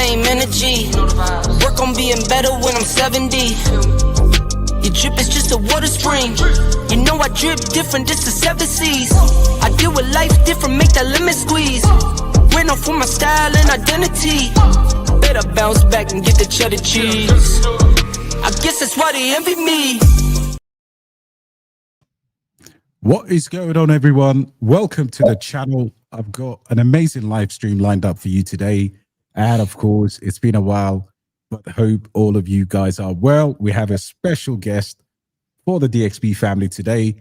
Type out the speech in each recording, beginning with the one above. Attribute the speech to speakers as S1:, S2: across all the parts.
S1: same energy. Work on being better when I'm 70. Your drip is just a water spring. You know I drip different, this the 7 seas. I deal with life different, make that lemon squeeze. Ran off with my style and identity. Better bounce back and get the cheddar cheese. I guess that's why they envy me.
S2: What is going on, everyone? Welcome to the channel. I've got an amazing live stream lined up for you today. And of course, it's been a while, but I hope all of you guys are well. We have a special guest for the DXB family today.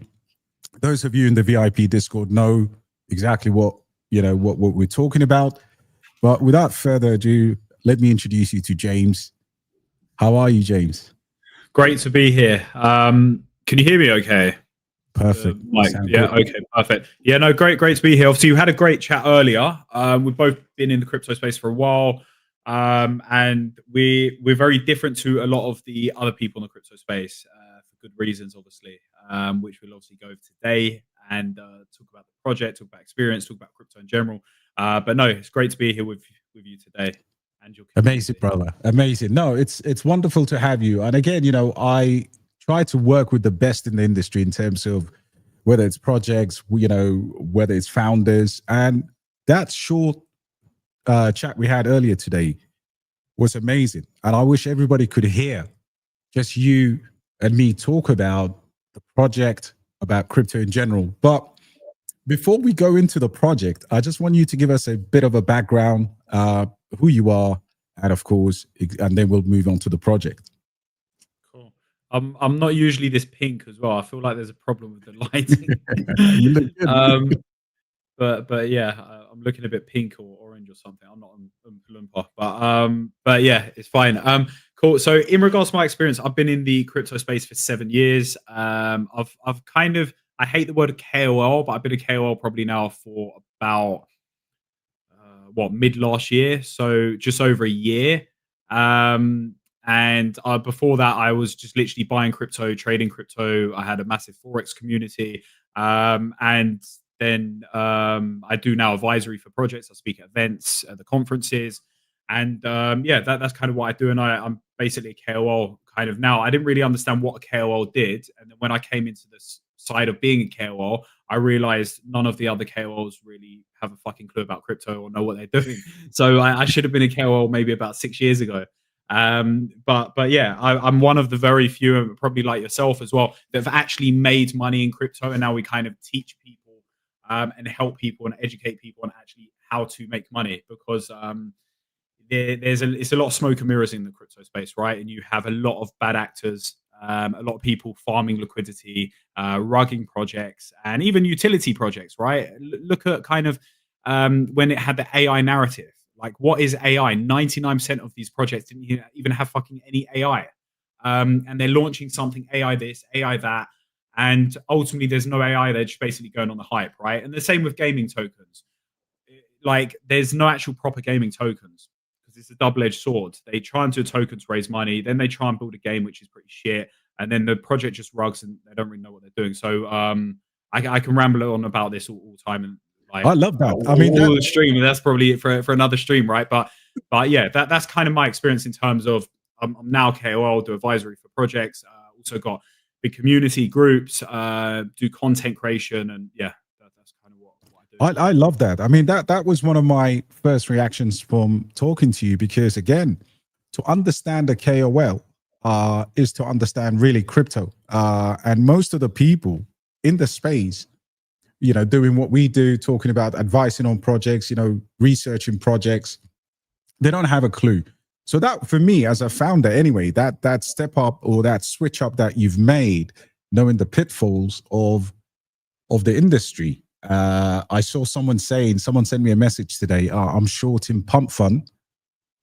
S2: Those of you in the VIP Discord know exactly what we're talking about. But without further ado, let me introduce you to James. How are you, James?
S3: Great to be here. Can you hear me okay?
S2: Perfect.
S3: Yeah, okay, perfect. Yeah, no, great to be here. Obviously, you had a great chat earlier. We've both been in the crypto space for a while, and we're very different to a lot of the other people in the crypto space for good reasons, obviously, which we'll obviously go over today and talk about the project, talk about experience, talk about crypto in general. But no, it's great to be here with you today. And your
S2: amazing, brother. Amazing. No, it's wonderful to have you. And again, I try to work with the best in the industry in terms of whether it's projects, whether it's founders. And that short chat we had earlier today was amazing. And I wish everybody could hear just you and me talk about the project, about crypto in general. But before we go into the project, I just want you to give us a bit of a background, who you are, and of course, and then we'll move on to the project.
S3: Cool. I'm not usually this pink as well. I feel like there's a problem with the lighting.
S2: You look good.
S3: But yeah, I'm looking a bit pink or orange or something. I'm not Oompa, but yeah, it's fine. Cool. So in regards to my experience, I've been in the crypto space for 7 years. I've kind of, I hate the word KOL, but I've been a KOL probably now for about mid last year, so just over a year. And before that, I was just literally buying crypto, trading crypto. I had a massive forex community, and then I do now advisory for projects. I speak at events, at the conferences, and yeah, that's kind of what I do. And I'm basically a KOL kind of now. I didn't really understand what a KOL did, and then when I came into this side of being a KOL, I realized none of the other KOLs really have a fucking clue about crypto or know what they're doing. So I should have been a KOL maybe about 6 years ago. But yeah, I'm one of the very few, probably like yourself as well, that have actually made money in crypto. And now we kind of teach people and help people and educate people on actually how to make money, because it's a lot of smoke and mirrors in the crypto space, right? And you have a lot of bad actors, a lot of people farming liquidity, rugging projects, and even utility projects, right? Look at kind of when it had the AI narrative. Like, what is AI? 99% of these projects didn't even have fucking any AI. And they're launching something AI this, AI that, and ultimately there's no AI. They're just basically going on the hype, right? And the same with gaming tokens. Like, there's no actual proper gaming tokens, because it's a double-edged sword. They try and do tokens to raise money, then they try and build a game which is pretty shit, and then the project just rugs and they don't really know what they're doing. So I can ramble on about this all the time, and like,
S2: I love that. I mean,
S3: the stream, that's probably for another stream, right? But yeah, that's kind of my experience in terms of I'm now KOL, do advisory for projects, also got big community groups, do content creation, and yeah, that's kind of what I do.
S2: I love that. I mean, that was one of my first reactions from talking to you, because again, to understand a KOL is to understand really crypto. And most of the people in the space, doing what we do, talking about advising on projects, researching projects, they don't have a clue. So that, for me as a founder anyway, that step up or that switch up that you've made, knowing the pitfalls of the industry. I saw someone sent me a message today, I'm short in pump fund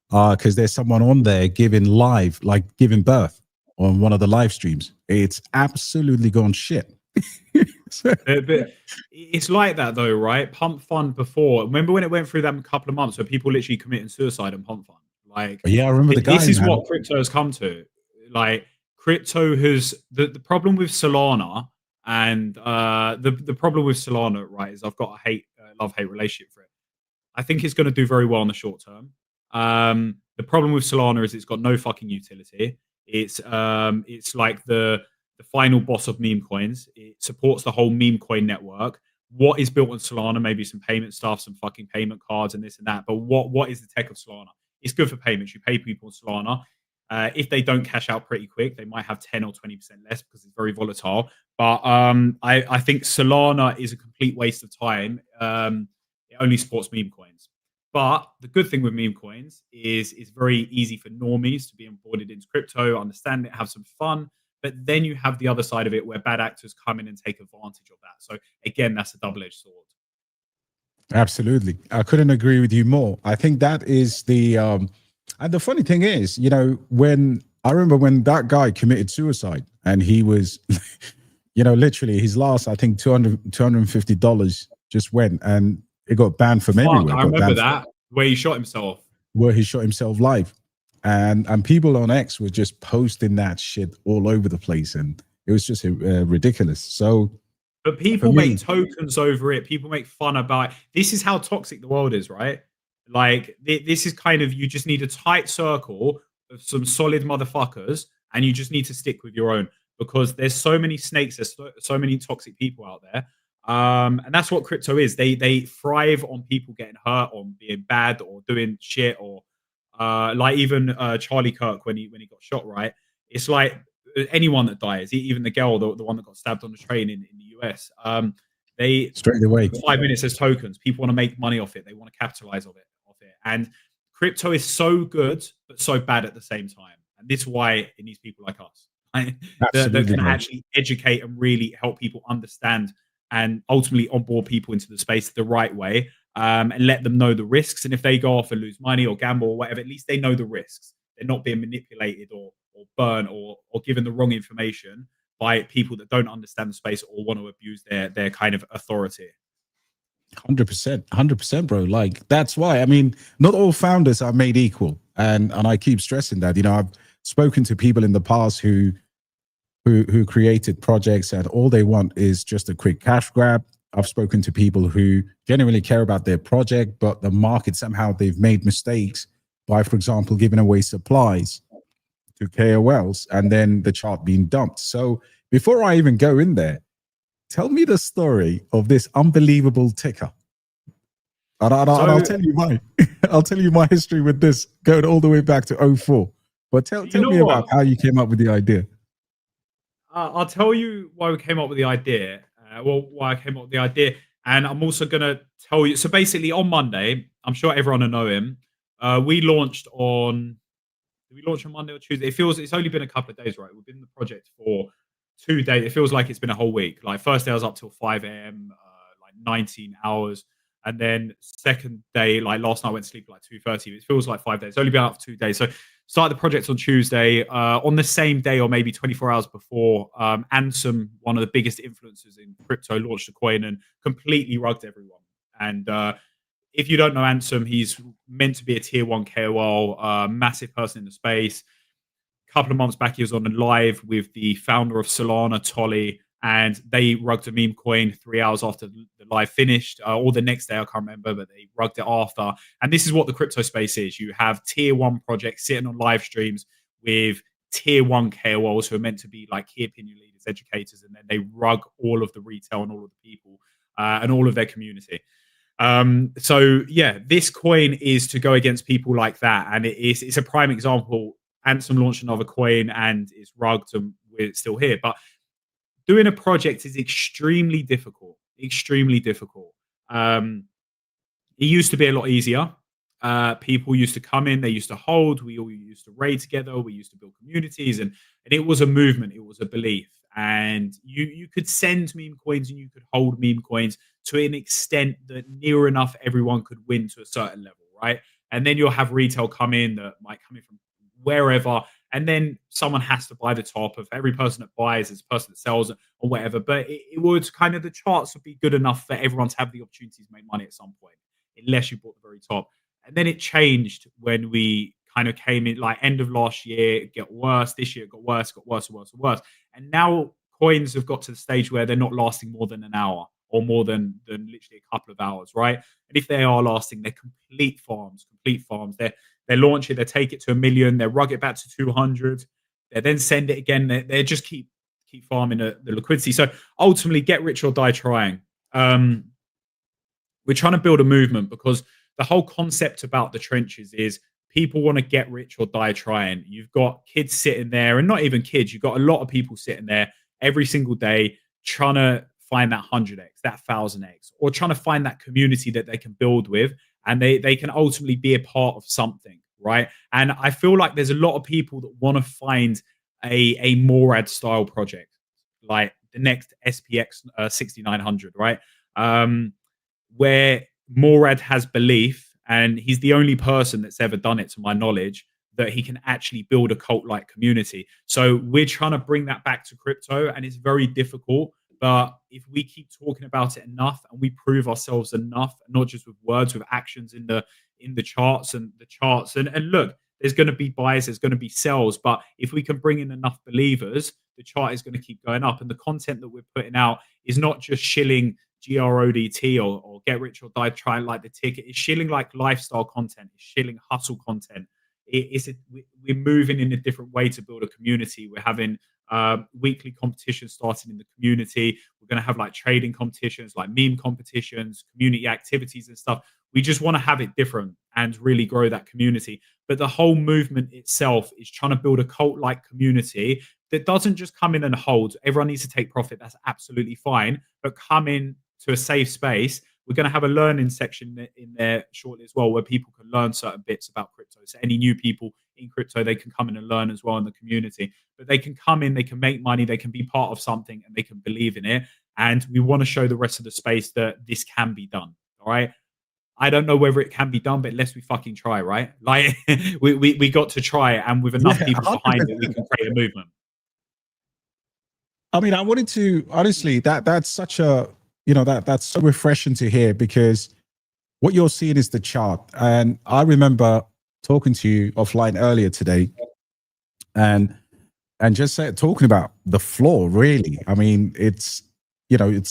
S2: because there's someone on there giving birth on one of the live streams. It's absolutely gone shit.
S3: But it's like that though, right? Pump fund before. Remember when it went through that couple of months where people literally committing suicide on pump fund? Like,
S2: yeah, I remember the guy.
S3: This is what crypto has come to. Like, crypto has the problem with Solana, and the problem with Solana, right, is I've got a love-hate relationship for it. I think it's going to do very well in the short term. The problem with Solana is it's got no fucking utility. It's like the final boss of meme coins. It supports the whole meme coin network. What is built on Solana? Maybe some payment stuff, some fucking payment cards, and this and that. But what is the tech of Solana? It's good for payments. You pay people on Solana. If they don't cash out pretty quick, they might have 10 or 20% less because it's very volatile. But I think Solana is a complete waste of time. It only supports meme coins. But the good thing with meme coins is it's very easy for normies to be onboarded into crypto, understand it, have some fun. But then you have the other side of it where bad actors come in and take advantage of that. So again, that's a double-edged sword.
S2: Absolutely. I couldn't agree with you more. I think that is the and the funny thing is, you know, when I remember when that guy committed suicide and he was, you know, literally his last, I think $250 just went and it got banned from everywhere.
S3: I remember that where he shot himself.
S2: Where he shot himself live. And people on X were just posting that shit all over the place. And it was just ridiculous. So,
S3: but people make tokens over it. People make fun about it. This is how toxic the world is, right? Like this is kind of, you just need a tight circle of some solid motherfuckers, and you just need to stick with your own, because there's so many snakes, there's so many toxic people out there. And that's what crypto is. They thrive on people getting hurt, on being bad or doing shit, or like even Charlie Kirk when he got shot, right? It's like anyone that dies, even the girl, the one that got stabbed on the train in the US, they
S2: straight away
S3: 5 minutes as tokens. People want to make money off it. They want to capitalize off it. And crypto is so good but so bad at the same time. And this is why it needs people like us that can actually educate and really help people understand and ultimately onboard people into the space the right way, and let them know the risks. And if they go off and lose money or gamble or whatever, at least they know the risks. They're not being manipulated or burned or given the wrong information by people that don't understand the space or want to abuse their kind of authority.
S2: 100%, bro. Like, that's why, I mean, not all founders are made equal. And I keep stressing that. You know, I've spoken to people in the past who created projects and all they want is just a quick cash grab. I've spoken to people who genuinely care about their project, but the market, somehow they've made mistakes by, for example, giving away supplies to KOLs and then the chart being dumped. So before I even go in there, tell me the story of this unbelievable ticker. And I'll tell you mine. I'll tell you my history with this going all the way back to 2004. But tell me about how you came up with the idea.
S3: I'll tell you why we came up with the idea. Why I came up with the idea. And I'm also going to tell you. So basically on Monday, I'm sure everyone will know him. We launched on, did we launch on Monday or Tuesday? It feels, it's only been a couple of days, right? We've been in the project for 2 days. It feels like it's been a whole week. Like first day I was up till 5 a.m., like 19 hours. And then second day, like last night I went to sleep at like 2:30. It feels like 5 days. It's only been out for 2 days. So started the project on Tuesday. On the same day or maybe 24 hours before, Ansem, one of the biggest influencers in crypto, launched a coin and completely rugged everyone. And if you don't know Ansem, he's meant to be a tier 1 KOL, massive person in the space. A couple of months back, he was on a live with the founder of Solana, Tolly, and they rugged a meme coin 3 hours after the live finished, or the next day, I can't remember, but they rugged it after. And this is what the crypto space is. You have tier 1 projects sitting on live streams with tier 1 KOLs who are meant to be like key opinion leaders, educators, and then they rug all of the retail and all of the people and all of their community. So yeah, this coin is to go against people like that. And it's a prime example. Ansem launched another coin and it's rugged and we're still here. But doing a project is extremely difficult. Extremely difficult. It used to be a lot easier. People used to come in, they used to hold, we all used to raid together, we used to build communities, and it was a movement, it was a belief. And you could send meme coins and you could hold meme coins to an extent that near enough everyone could win to a certain level, right? And then you'll have retail come in that might come in from wherever, and then someone has to buy the top. Of every person that buys is a person that sells or whatever. But it would kind of, the charts would be good enough for everyone to have the opportunity to make money at some point, unless you bought the very top. And then it changed when we kind of came in, like end of last year, it got worse. This year it got worse, and worse. And now coins have got to the stage where they're not lasting more than an hour or more than literally a couple of hours, right? And if they are lasting, they're complete farms. They launch it, they take it to 1 million, they rug it back to 200, they then send it again. They just keep farming the liquidity. So ultimately, get rich or die trying. We're trying to build a movement because the whole concept about the trenches is people want to get rich or die trying. You've got kids sitting there, and not even kids, you've got a lot of people sitting there every single day trying to find that 100x, that 1000x, or trying to find that community that they can build with, and they can ultimately be a part of something, right? And I feel like there's a lot of people that want to find a Morad style project, like the next SPX 6900, right? Where Morad has belief, and he's the only person that's ever done it, to my knowledge, that he can actually build a cult-like community. So we're trying to bring that back to crypto, and it's very difficult. But if we keep talking about it enough and we prove ourselves enough, not just with words, with actions in the charts and look, there's going to be buys, there's going to be sells. But if we can bring in enough believers, the chart is going to keep going up. And the content that we're putting out is not just shilling GRODT or get rich or die trying like the ticket. It's shilling like lifestyle content. It's shilling hustle content. We're moving in a different way to build a community. We're having weekly competitions starting in the community. We're going to have like trading competitions, like meme competitions, community activities and stuff. We just want to have it different and really grow that community. But the whole movement itself is trying to build a cult-like community that doesn't just come in and hold. Everyone needs to take profit. That's absolutely fine. But come in to a safe space. We're going to have a learning section in there shortly as well, where people can learn certain bits about crypto. So any new people in crypto, they can come in and learn as well in the community. But they can come in, they can make money, they can be part of something, and they can believe in it. And we want to show the rest of the space that this can be done. All right. I don't know whether it can be done, but unless we fucking try, right? Like we got to try it, and with enough people behind it, we can create a movement.
S2: I mean, I wanted to honestly, that's such a, that's so refreshing to hear, because what you're seeing is the chart. And I remember talking to you offline earlier today and just talking about the floor, really. I mean, it's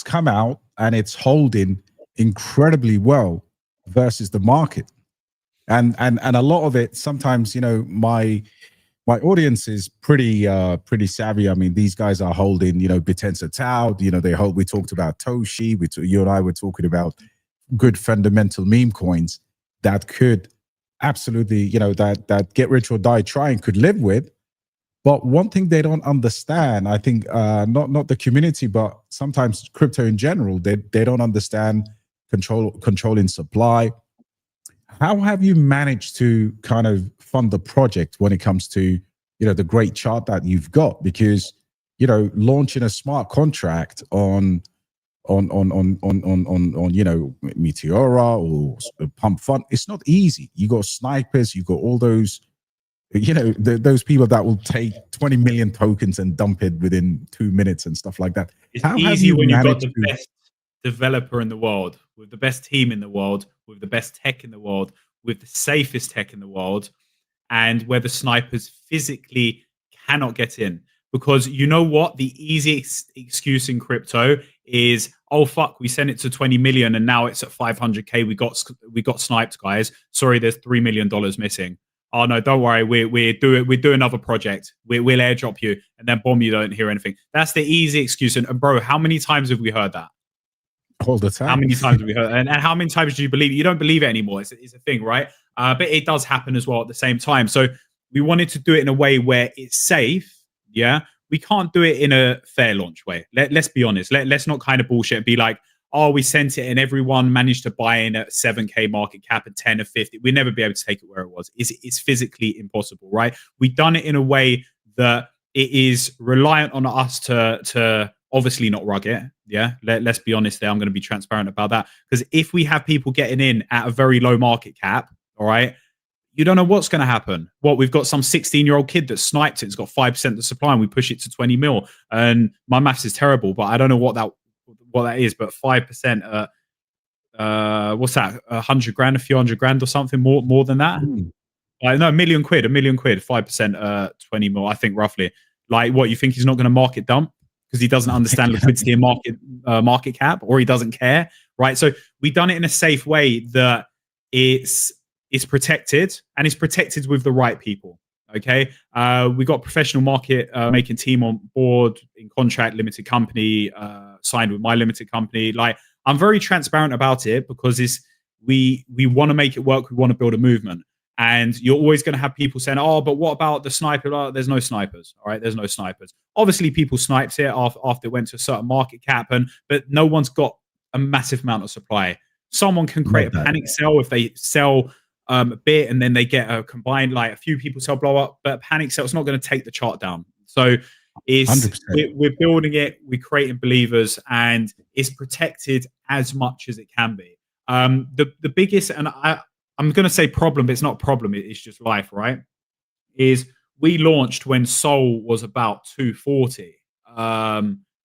S2: come out and it's holding incredibly well versus the market. And a lot of it, sometimes, my audience is pretty savvy. I mean, these guys are holding, Bitensa Tau, they hold, we talked about Toshi, you and I were talking about good fundamental meme coins that could absolutely, that get rich or die trying could live with. But one thing they don't understand, I think, not the community, but sometimes crypto in general, they don't understand controlling supply. How have you managed to kind of fund the project when it comes to, the great chart that you've got? Because, launching a smart contract on Meteora or Pump Fund, it's not easy. You got snipers, you got all those, those people that will take 20 million tokens and dump it within 2 minutes and stuff like that.
S3: It's easy when you've got the best developer in the world, with the best team in the world, with the best tech in the world, with the safest tech in the world, and where the snipers physically cannot get in. Because you know what? The easy excuse in crypto is, oh fuck, we sent it to 20 million and now it's at 500k. We got sniped, guys. Sorry, there's $3 million missing. Oh no, don't worry. We're doing another project. We'll airdrop you, and then bomb, you don't hear anything. That's the easy excuse. And bro, how many times have we heard that?
S2: All the time.
S3: How many times have we heard? And how many times do you believe it? You don't believe it anymore. It's a thing, right? But it does happen as well at the same time. So we wanted to do it in a way where it's safe. Yeah, we can't do it in a fair launch way. Let's be honest. Let's not kind of bullshit and be like, oh, we sent it and everyone managed to buy in at 7k market cap at 10 or 50. We'd never be able to take it where it was. It's physically impossible, right? We've done it in a way that it is reliant on us to obviously not rug it. Yeah, let's be honest there. I'm going to be transparent about that, because if we have people getting in at a very low market cap, all right, you don't know what's going to happen. What, we've got some 16-year-old kid that sniped it. It's got 5% of the supply, and we push it to 20 mil. And my maths is terrible, but I don't know what that is. But 5%, what's that? 100 grand, a few hundred grand, or something more than that. I know, £1 million, 5%, 20 mil, I think roughly. Like, what, you think he's not going to market dump because he doesn't understand liquidity and market cap, or he doesn't care, right? So we've done it in a safe way that it's it's protected, and it's protected with the right people. Okay, we got a professional market making team on board, in contract, limited company, signed with my limited company. Like, I'm very transparent about it because we want to make it work. We want to build a movement. And you're always going to have people saying, "Oh, but what about the sniper?" Oh, there's no snipers. All right, there's no snipers. Obviously, people sniped it after it went to a certain market cap, but no one's got a massive amount of supply. Someone can create a panic sell if they sell a bit, and then they get a combined, like a few people sell blow up, but a panic sell is not going to take the chart down. So we're building it, we're creating believers, and it's protected as much as it can be. The biggest, and I'm going to say problem, but it's not a problem. It's just life, right? Is we launched when Sol was about 240,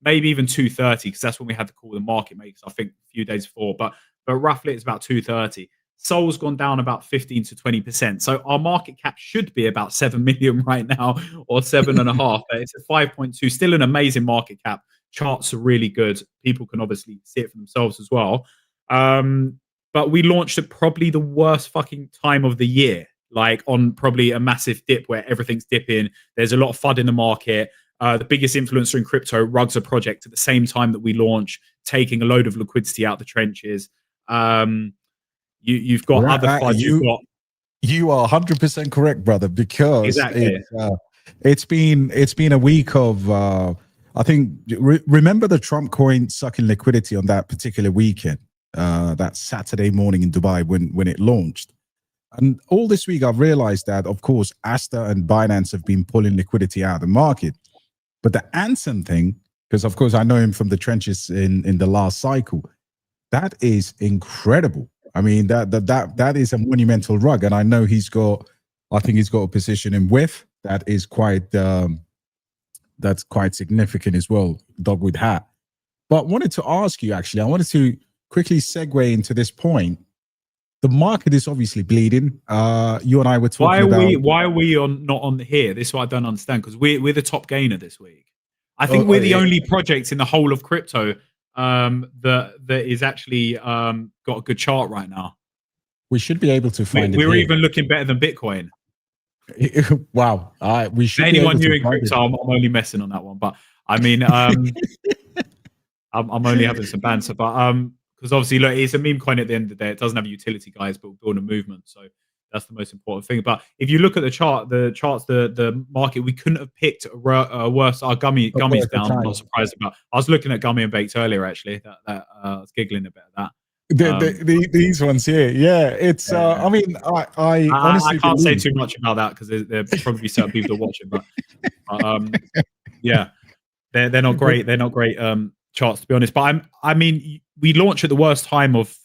S3: maybe even 230, because that's when we had to call the market makers, I think, a few days before. But roughly it's about 230. Sol's gone down about 15 to 20%. So our market cap should be about 7 million right now, or 7.5. It's a 5.2, still an amazing market cap. Charts are really good. People can obviously see it for themselves as well. But we launched at probably the worst fucking time of the year, like on probably a massive dip where everything's dipping. There's a lot of FUD in the market. The biggest influencer in crypto rugs a project at the same time that we launch, taking a load of liquidity out of the trenches. You've got other FUD.
S2: You are 100% correct, brother, because
S3: exactly.
S2: it's been a week of I think remember the Trump coin sucking liquidity on that particular weekend. That Saturday morning in Dubai when it launched. And all this week, I've realized that, of course, Asta and Binance have been pulling liquidity out of the market. But the Anson thing, because, of course, I know him from the trenches in the last cycle, that is incredible. I mean, that is a monumental rug. And I know I think he's got a position in WIF that is that's quite significant as well, dog with hat. But I wanted to ask you, actually, I wanted to quickly segue into this point. The market is obviously bleeding. You and I were talking
S3: why are we not on here? This is what I don't understand, because we're the top gainer this week. I think we're the only project in the whole of crypto that is actually got a good chart right now.
S2: We should be able to find it.
S3: We're even looking better than Bitcoin.
S2: Wow. We should.
S3: Anyone new in crypto, I'm only messing on that one. But I mean, I'm only having some banter. But because obviously, look, it's a meme coin at the end of the day. It doesn't have utility, guys, but we're building a movement. So that's the most important thing. But if you look at the charts, the market, we couldn't have picked a worse. Our gummies down. I'm not surprised about. I was looking at Gummy and Baked earlier, actually. I was giggling a bit at that.
S2: These ones here, yeah. It's. I mean, I honestly
S3: I can't say too much about that because there probably certain people that are watching. But yeah, they're not great. They're not great charts, to be honest. But I mean, we launched at the worst time of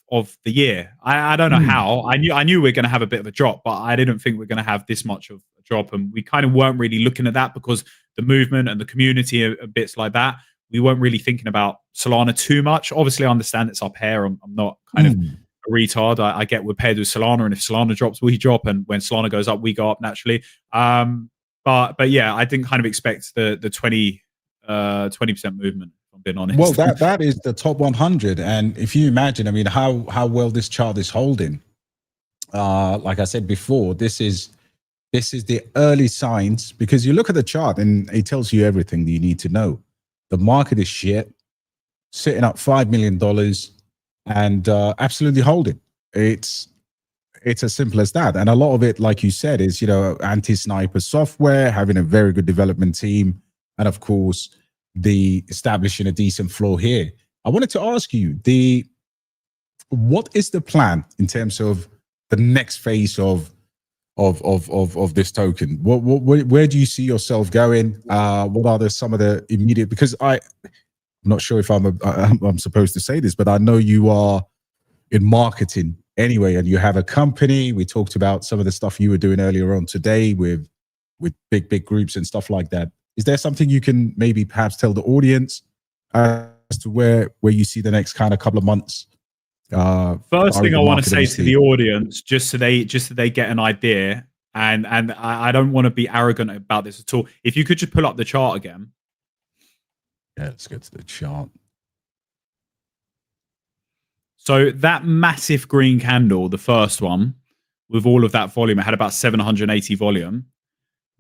S3: the year. I don't know how. I knew we were going to have a bit of a drop, but I didn't think we are going to have this much of a drop. And we kind of weren't really looking at that because the movement and the community and bits like that. We weren't really thinking about Solana too much. Obviously, I understand it's our pair. I'm not kind of a retard. I get we're paired with Solana, and if Solana drops, we drop, and when Solana goes up, we go up naturally. But yeah, I didn't kind of expect the 20% movement. If I'm being honest.
S2: Well, that is the top 100, and if you imagine, I mean, how well this chart is holding. Like I said before, this is the early signs, because you look at the chart and it tells you everything that you need to know. The market is shit, sitting up $5 million and absolutely holding. It's as simple as that. And a lot of it, like you said, is, anti-sniper software, having a very good development team, and of course, the establishing a decent floor here. I wanted to ask you, what is the plan in terms of the next phase of this token? Where do you see yourself going? What are some of the immediate? Because I'm not sure if I'm supposed to say this, but I know you are in marketing anyway, and you have a company. We talked about some of the stuff you were doing earlier on today with big groups and stuff like that. Is there something you can maybe perhaps tell the audience as to where you see the next kind of couple of months?
S3: First thing I want to say to the audience, just so they get an idea, and I don't want to be arrogant about this at all. If you could just pull up the chart again.
S2: Yeah, let's go to the chart.
S3: So that massive green candle, the first one, with all of that volume. It had about 780 volume.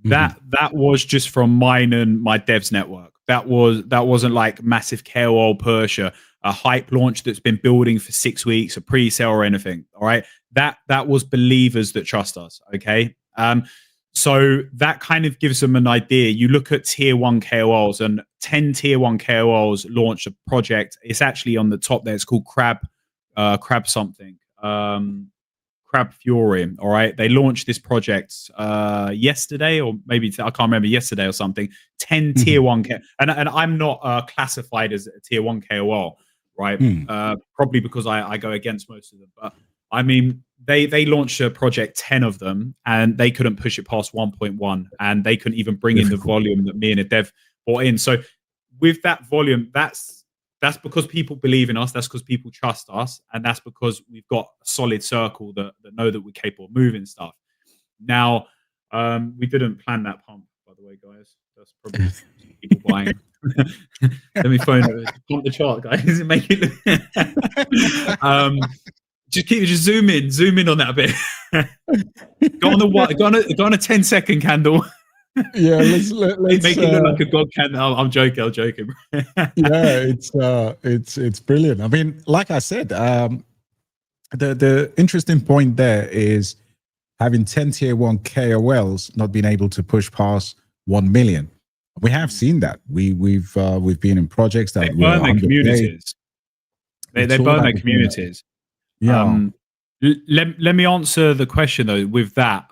S3: That was just from mine and my devs network. That wasn't like massive KOL push, a hype launch that's been building for 6 weeks, a pre-sale or anything. All right. That was believers that trust us. Okay. So that kind of gives them an idea. You look at tier 1 KOLs, and 10 tier 1 KOLs launched a project. It's actually on the top there. It's called Crab something. Crab Fury. All right. They launched this project yesterday, or maybe I can't remember, yesterday or something. 10 tier 1 and I'm not classified as a tier 1 KOL, right? Probably because I go against most of them. But I mean, they launched a project, 10 of them, and they couldn't push it past 1.1, and they couldn't even bring in the volume that me and a dev brought in. So with that volume, that's because people believe in us. That's because people trust us. And that's because we've got a solid circle that know that we're capable of moving stuff. Now, we didn't plan that pump, by the way, guys. That's probably people buying. Let me pump the chart, guys. Make it just zoom in on that a bit. Go on a 10-second candle.
S2: Yeah, let's
S3: make it look like a god candle. I'm joking.
S2: Yeah, it's brilliant. I mean, like I said, the interesting point there is having 10 tier 1 KOLs not being able to push past 1 million. We have seen that. We've been in projects that
S3: they burn their communities. They burn their communities.
S2: Yeah.
S3: Let me answer the question though with that.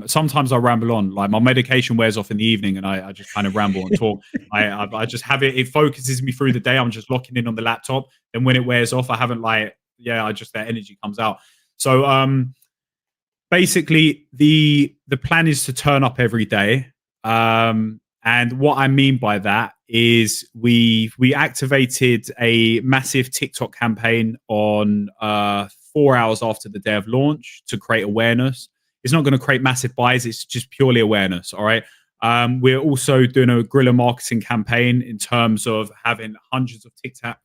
S3: Sometimes I ramble on, like my medication wears off in the evening and I just kind of ramble and talk. I just have it focuses me through the day. I'm just locking in on the laptop. And when it wears off, I haven't that energy comes out. So basically the plan is to turn up every day. And what I mean by that is we activated a massive TikTok campaign on 4 hours after the day of launch to create awareness. It's not going to create massive buys. It's just purely awareness. All right. We're also doing a guerrilla marketing campaign in terms of having hundreds of TikTok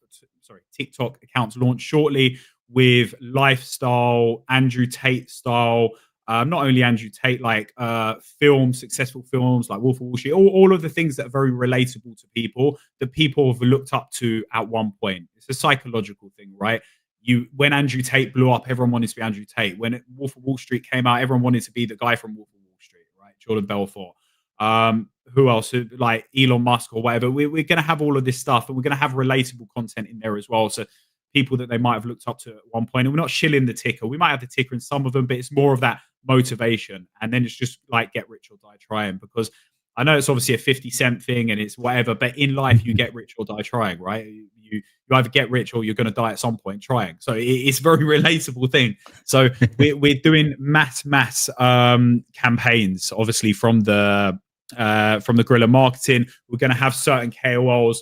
S3: accounts launched shortly with lifestyle, Andrew Tate style. Not only Andrew Tate, like successful films like Wolf of Wall Street, all of the things that are very relatable to people that people have looked up to at one point. It's a psychological thing, right? When Andrew Tate blew up, everyone wanted to be Andrew Tate. When Wolf of Wall Street came out, everyone wanted to be the guy from Wolf of Wall Street, right? Jordan Belfort. Who else? Like Elon Musk or whatever. We're going to have all of this stuff, and we're going to have relatable content in there as well. So people that they might have looked up to at one point. And we're not shilling the ticker. We might have the ticker in some of them, but it's more of that motivation. And then it's just like get rich or die trying, because I know it's obviously a 50-cent thing and it's whatever, but in life you get rich or die trying, right? You either get rich or you're going to die at some point trying. So it's a very relatable thing. So we're doing mass campaigns, obviously from the guerrilla marketing. We're going to have certain KOLs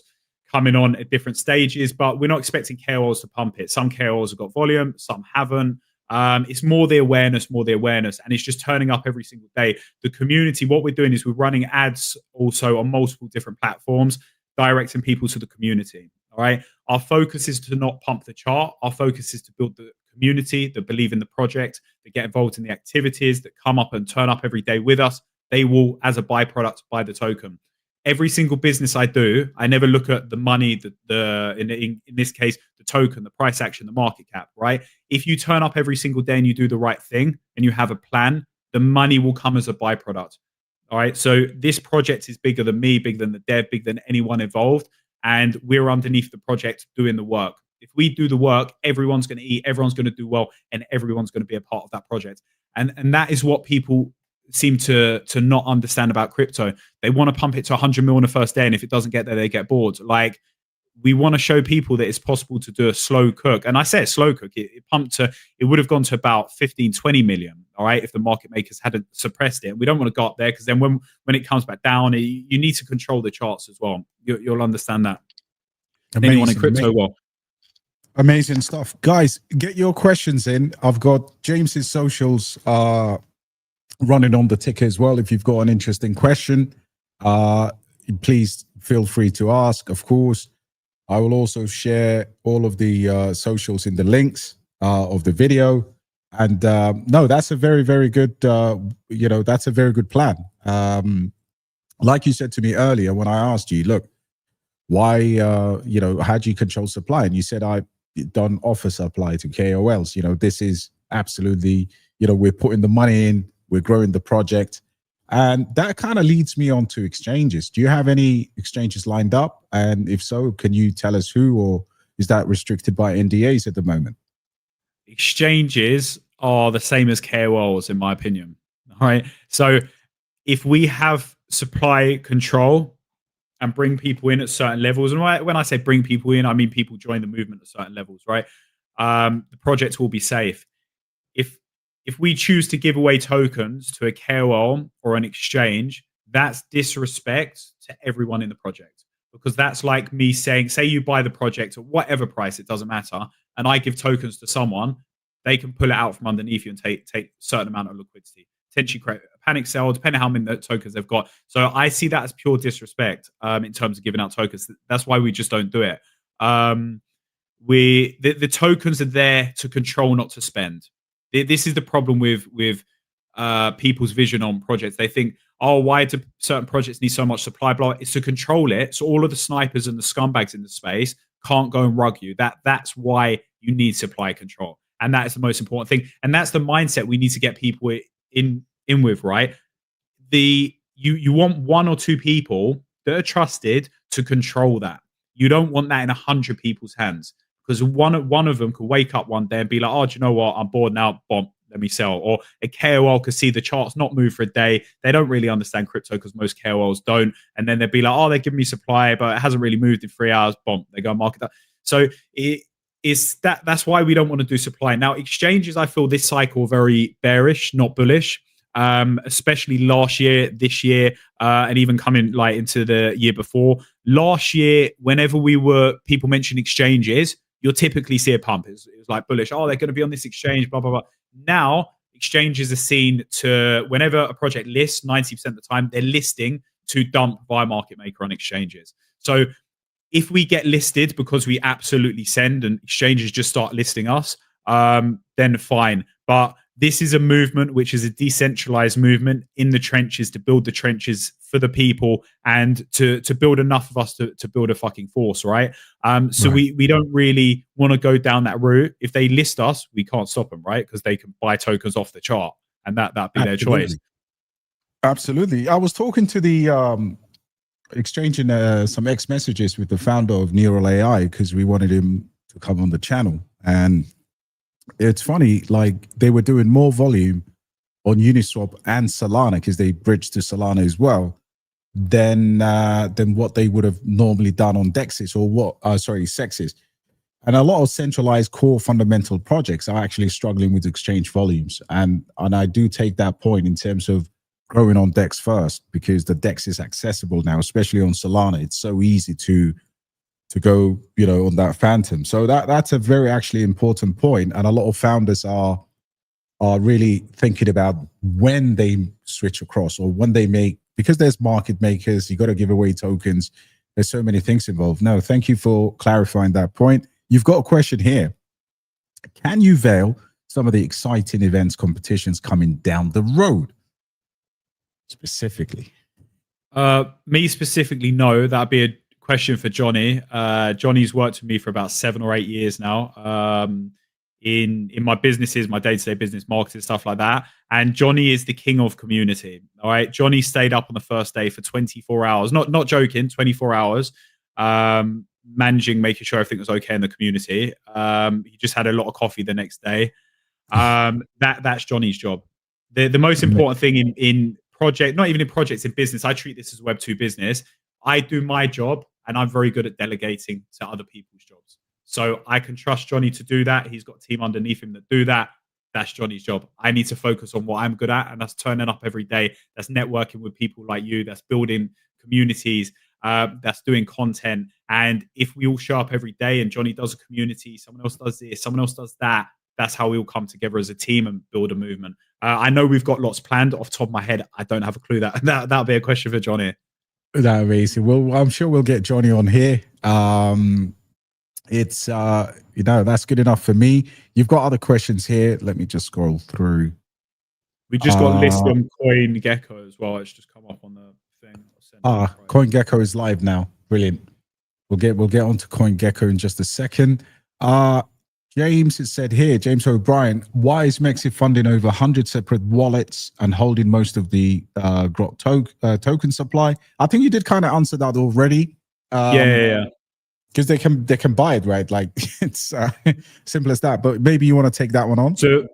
S3: coming on at different stages, but we're not expecting KOLs to pump it. Some KOLs have got volume, some haven't. It's more the awareness, and it's just turning up every single day. The community, what we're doing is we're running ads also on multiple different platforms, directing people to the community. All right. Our focus is to not pump the chart. Our focus is to build the community that believe in the project, that get involved in the activities, that come up and turn up every day with us. They will, as a byproduct, buy the token. Every single business I do, I never look at the money, in this case, the token, the price action, the market cap, right? If you turn up every single day and you do the right thing and you have a plan, the money will come as a byproduct. All right. So this project is bigger than me, bigger than the dev, bigger than anyone involved. And we're underneath the project doing the work. If we do the work, everyone's going to eat, everyone's going to do well, and everyone's going to be a part of that project. And that is what people seem to not understand about crypto. They want to pump it to 100 mil on the first day, and if it doesn't get there, they get bored. Like, we want to show people that it's possible to do a slow cook. And I say a slow cook, it would have gone to about 15, 20 million, all right, if the market makers hadn't suppressed it. And we don't want to go up there, because then when it comes back down, you need to control the charts as well. You'll understand that. Anyone in crypto well.
S2: Amazing stuff. Guys, get your questions in. I've got James's socials running on the ticker as well. If you've got an interesting question, please feel free to ask. Of course, I will also share all of the socials in the links of the video. And no, that's a very, very good, that's a very good plan. Like you said to me earlier when I asked you, look, why, how do you control supply? And you said, I don't offer supply to KOLs. This is absolutely, we're putting the money in, we're growing the project. And that kind of leads me on to exchanges. Do you have any exchanges lined up? And if so, can you tell us who, or is that restricted by NDAs at the moment?
S3: Exchanges are the same as KOLs, in my opinion. All right. So if we have supply control and bring people in at certain levels, and when I say bring people in, I mean people join the movement at certain levels, right? The project will be safe. If we choose to give away tokens to a KOL or an exchange, that's disrespect to everyone in the project, because that's like me saying, say you buy the project at whatever price, it doesn't matter, and I give tokens to someone, they can pull it out from underneath you and take a certain amount of liquidity, potentially create a panic sell, depending on how many tokens they've got. So I see that as pure disrespect in terms of giving out tokens. That's why we just don't do it. The tokens are there to control, not to spend. This is the problem with people's vision on projects. They think, oh, why do certain projects need so much supply? Blah. It's to control it, so all of the snipers and the scumbags in the space can't go and rug you. That's why you need supply control, and that is the most important thing. And that's the mindset we need to get people in with, right? You want one or two people that are trusted to control that. You don't want that in 100 people's hands, because one of them could wake up one day and be like, oh, do you know what? I'm bored now. Bomb. Let me sell. Or a KOL could see the charts not move for a day. They don't really understand crypto, because most KOLs don't. And then they'd be like, oh, they give me supply, but it hasn't really moved in 3 hours. Bomb. They go market that. So that's why we don't want to do supply. Now, exchanges, I feel this cycle very bearish, not bullish. Especially last year, this year, and even coming like into the year before. Last year, whenever people mention exchanges, you'll typically see a pump. It was like bullish. Oh, they're going to be on this exchange, blah, blah, blah. Now, exchanges are seen to, whenever a project lists, 90% of the time, they're listing to dump via market maker on exchanges. So if we get listed because we absolutely send and exchanges just start listing us, then fine. But this is a movement which is a decentralized movement in the trenches, to build the trenches for the people and to build enough of us to build a fucking force, right? So right. We don't really want to go down that route. If they list us, we can't stop them, right? Because they can buy tokens off the chart, and that'd be their choice.
S2: Absolutely. I was talking to the exchanging some X messages with the founder of Neural AI, because we wanted him to come on the channel. And it's funny, like they were doing more volume on Uniswap and Solana, because they bridged to Solana as well, than what they would have normally done on DEXs or SEXs. And a lot of centralized core fundamental projects are actually struggling with exchange volumes. And I do take that point in terms of growing on DEX first, because the DEX is accessible now, especially on Solana. It's so easy to go, on that Phantom. So that's a very actually important point. And a lot of founders are really thinking about when they switch across, or when they make, because there's market makers, you got to give away tokens. There's so many things involved. No, thank you for clarifying that point. You've got a question here. Can you veil some of the exciting events, competitions coming down the road? Specifically.
S3: Me specifically, no. That'd be a question for Johnny. Johnny's worked with me for about 7 or 8 years now. In my businesses, my day-to-day business, marketing, stuff like that. And Johnny is the king of community. All right. Johnny stayed up on the first day for 24 hours. Not joking, 24 hours. Managing, making sure everything was okay in the community. He just had a lot of coffee the next day. That's Johnny's job. The most important thing in project, not even in projects, in business, I treat this as a Web2 business. I do my job, and I'm very good at delegating to other people's jobs. So I can trust Johnny to do that. He's got a team underneath him that do that. That's Johnny's job. I need to focus on what I'm good at, and that's turning up every day. That's networking with people like you. That's building communities. That's doing content. And if we all show up every day, and Johnny does a community, someone else does this, someone else does that, that's how we all come together as a team and build a movement. I know we've got lots planned. Off the top of my head, I don't have a clue. That'll be a question for Johnny.
S2: That's amazing. Well, I'm sure we'll get Johnny on here. it's that's good enough for me. You've got other questions here. Let me just scroll through.
S3: We just got listed on CoinGecko as well. It's just come up on the thing.
S2: CoinGecko is live now. Brilliant. We'll get onto CoinGecko in just a second. James has said here, James O'Brien, why is Mexi funding over 100 separate wallets and holding most of the Grok token supply? I think you did kind of answer that already.
S3: Yeah.
S2: Because they can buy it, right? Like it's simple as that. But maybe you want to take that one on.
S3: So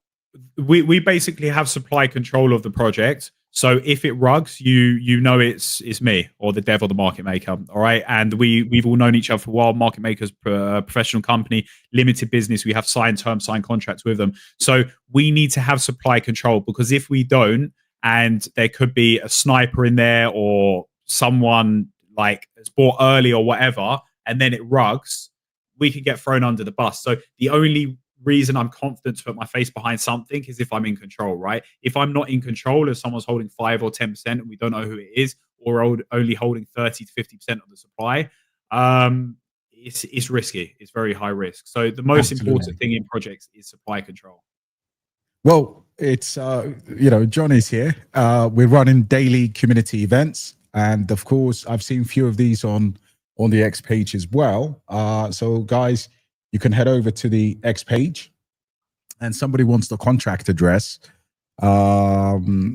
S3: we basically have supply control of the project. So if it rugs, you know it's me or the dev or the market maker, all right? And we've all known each other for a while. Market makers, professional company, limited business. We have signed contracts with them. So we need to have supply control, because if we don't, and there could be a sniper in there or someone like has bought early or whatever, and then it rugs, we can get thrown under the bus. So the only reason I'm confident to put my face behind something is if I'm in control, right? If I'm not in control, if someone's holding 5 or 10% and we don't know who it is, or only holding 30 to 50% of the supply, it's risky. It's very high risk. So the most important thing in projects is supply control.
S2: Well, it's Johnny's here. We're running daily community events, and of course, I've seen a few of these on the X page as well. So guys, you can head over to the X page, and somebody wants the contract address. The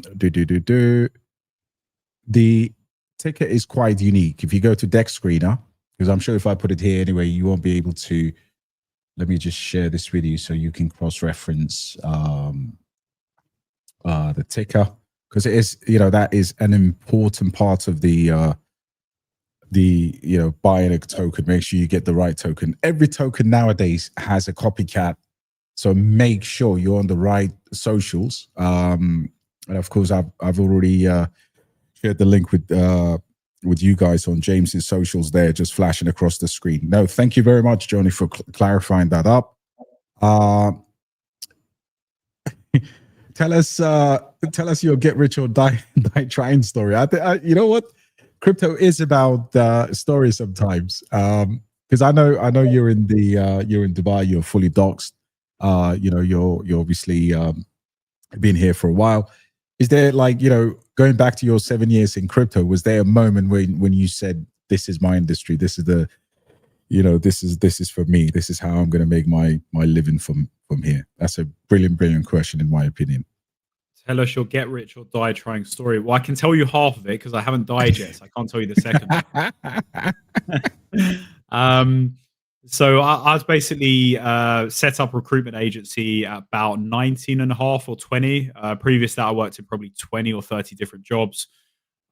S2: ticket is quite unique. If you go to Dex Screener, because I'm sure if I put it here anyway, you won't be able to. Let me just share this with you so you can cross-reference the ticker, because it is, that is an important part of the buying a token. Make sure you get the right token. Every token nowadays has a copycat, so make sure you're on the right socials. And of course, I've already shared the link with you guys on James's socials there, just flashing across the screen. No, thank you very much, Johnny, for clarifying that up. Tell us your get rich or die trying story. You know what? Crypto is about stories sometimes, because I know you're in Dubai. You're fully doxed. You're obviously been here for a while. Is there, going back to your 7 years in crypto, was there a moment when you said, "This is my industry. This is this is for me. This is how I'm going to make my living from here"? That's a brilliant question, in my opinion.
S3: Tell us your get rich or die trying story. Well, I can tell you half of it because I haven't died yet, so I can't tell you the second one. So I was basically set up a recruitment agency at about 19 and a half or 20. Previous to that, I worked in probably 20 or 30 different jobs.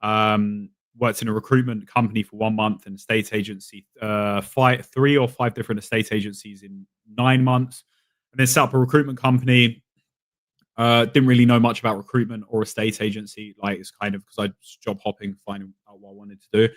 S3: Worked in a recruitment company for 1 month, and estate agency, 3 or 5 different estate agencies in 9 months, and then set up a recruitment company. Didn't really know much about recruitment or estate agency. It's kind of because I was job hopping, finding out what I wanted to do,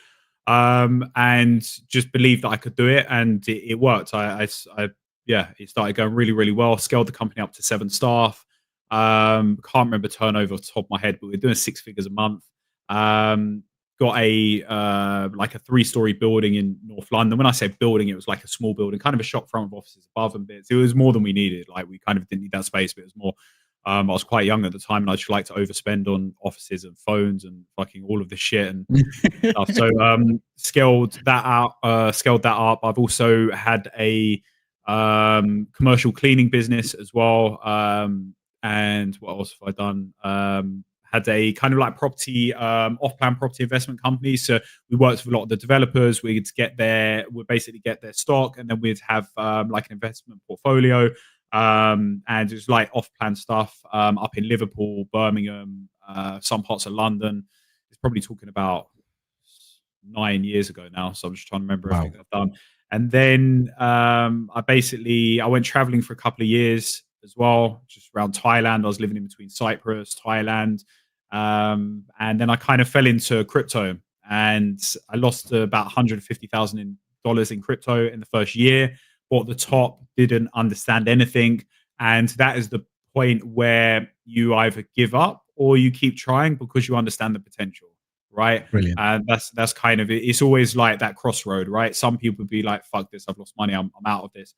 S3: and just believed that I could do it, and it worked. It started going really well. Scaled the company up to 7 staff. Can't remember turnover off the top of my head, but we're doing 6 figures a month. Got a 3-story building in North London. When I say building, it was like a small building, kind of a shop front with offices above and bits. It was more than we needed. We kind of didn't need that space, but it was more. I was quite young at the time, and I just like to overspend on offices and phones and fucking all of this shit and stuff. So scaled that up. I've also had a commercial cleaning business as well. And what else have I done? Had a kind of property, off-plan property investment company. So we worked with a lot of the developers. We'd basically get their stock, and then we'd have an investment portfolio. And it was off-plan stuff up in Liverpool, Birmingham, some parts of London. It's probably talking about 9 years ago now, so I'm just trying to remember everything I've done. And then I went traveling for a couple of years as well, just around Thailand. I was living in between Cyprus, Thailand, and then I kind of fell into crypto, and I lost about $150,000 in crypto in the first year. Bought the top, didn't understand anything, and that is the point where you either give up or you keep trying because you understand the potential, right?
S2: Brilliant.
S3: And that's kind of it. It's always like that crossroad, right? Some people be like, fuck this, I've lost money, I'm out of this.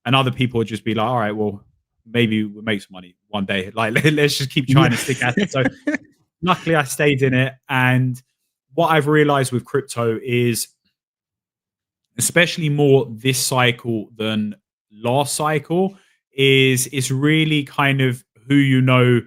S3: And other people would just be like, all right, well, maybe we'll make some money one day. Like, let's just keep trying to stick at it. So luckily I stayed in it. And what I've realized with crypto is, especially more this cycle than last cycle, is it's really kind of who you know,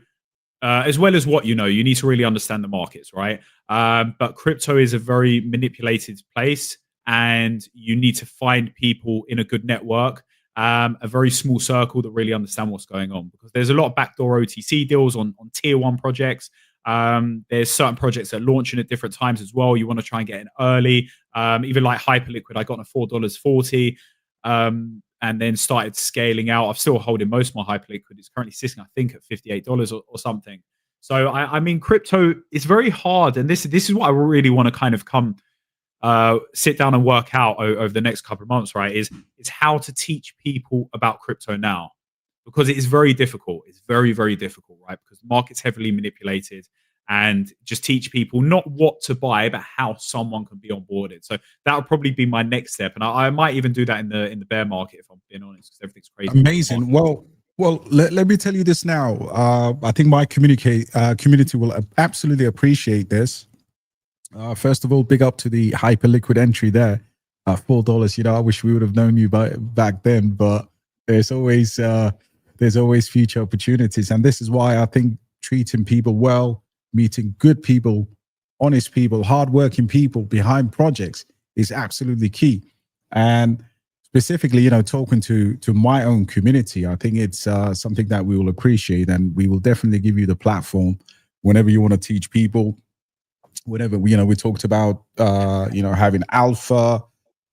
S3: as well as what you know. You need to really understand the markets, right? But crypto is a very manipulated place, and you need to find people in a good network, a very small circle that really understand what's going on, because there's a lot of backdoor OTC deals on tier one projects. There's certain projects that are launching at different times as well. You want to try and get in early. Even like Hyperliquid, I got on $4.40, and then started scaling out. I'm still holding most of my Hyperliquid. It's currently sitting, I think, at $58 or something. So I mean, crypto is very hard, and this is what I really want to kind of come sit down and work out over the next couple of months. Right? Is how to teach people about crypto now, because it is very difficult. It's very, very difficult, right? Because the market's heavily manipulated, and just teach people not what to buy, but how someone can be onboarded. So that would probably be my next step, and I might even do that in the bear market, if I'm being honest, because everything's crazy.
S2: Amazing. Well, let me tell you this now. I think my community will absolutely appreciate this. First of all, big up to the Hyperliquid entry there, $4. You know, I wish we would have known you back then, but there's always future opportunities, and this is why I think treating people well, meeting good people, honest people, hardworking people behind projects is absolutely key. And specifically, you know, talking to my own community, I think it's something that we will appreciate, and we will definitely give you the platform whenever you want to teach people. Whenever we talked about having alpha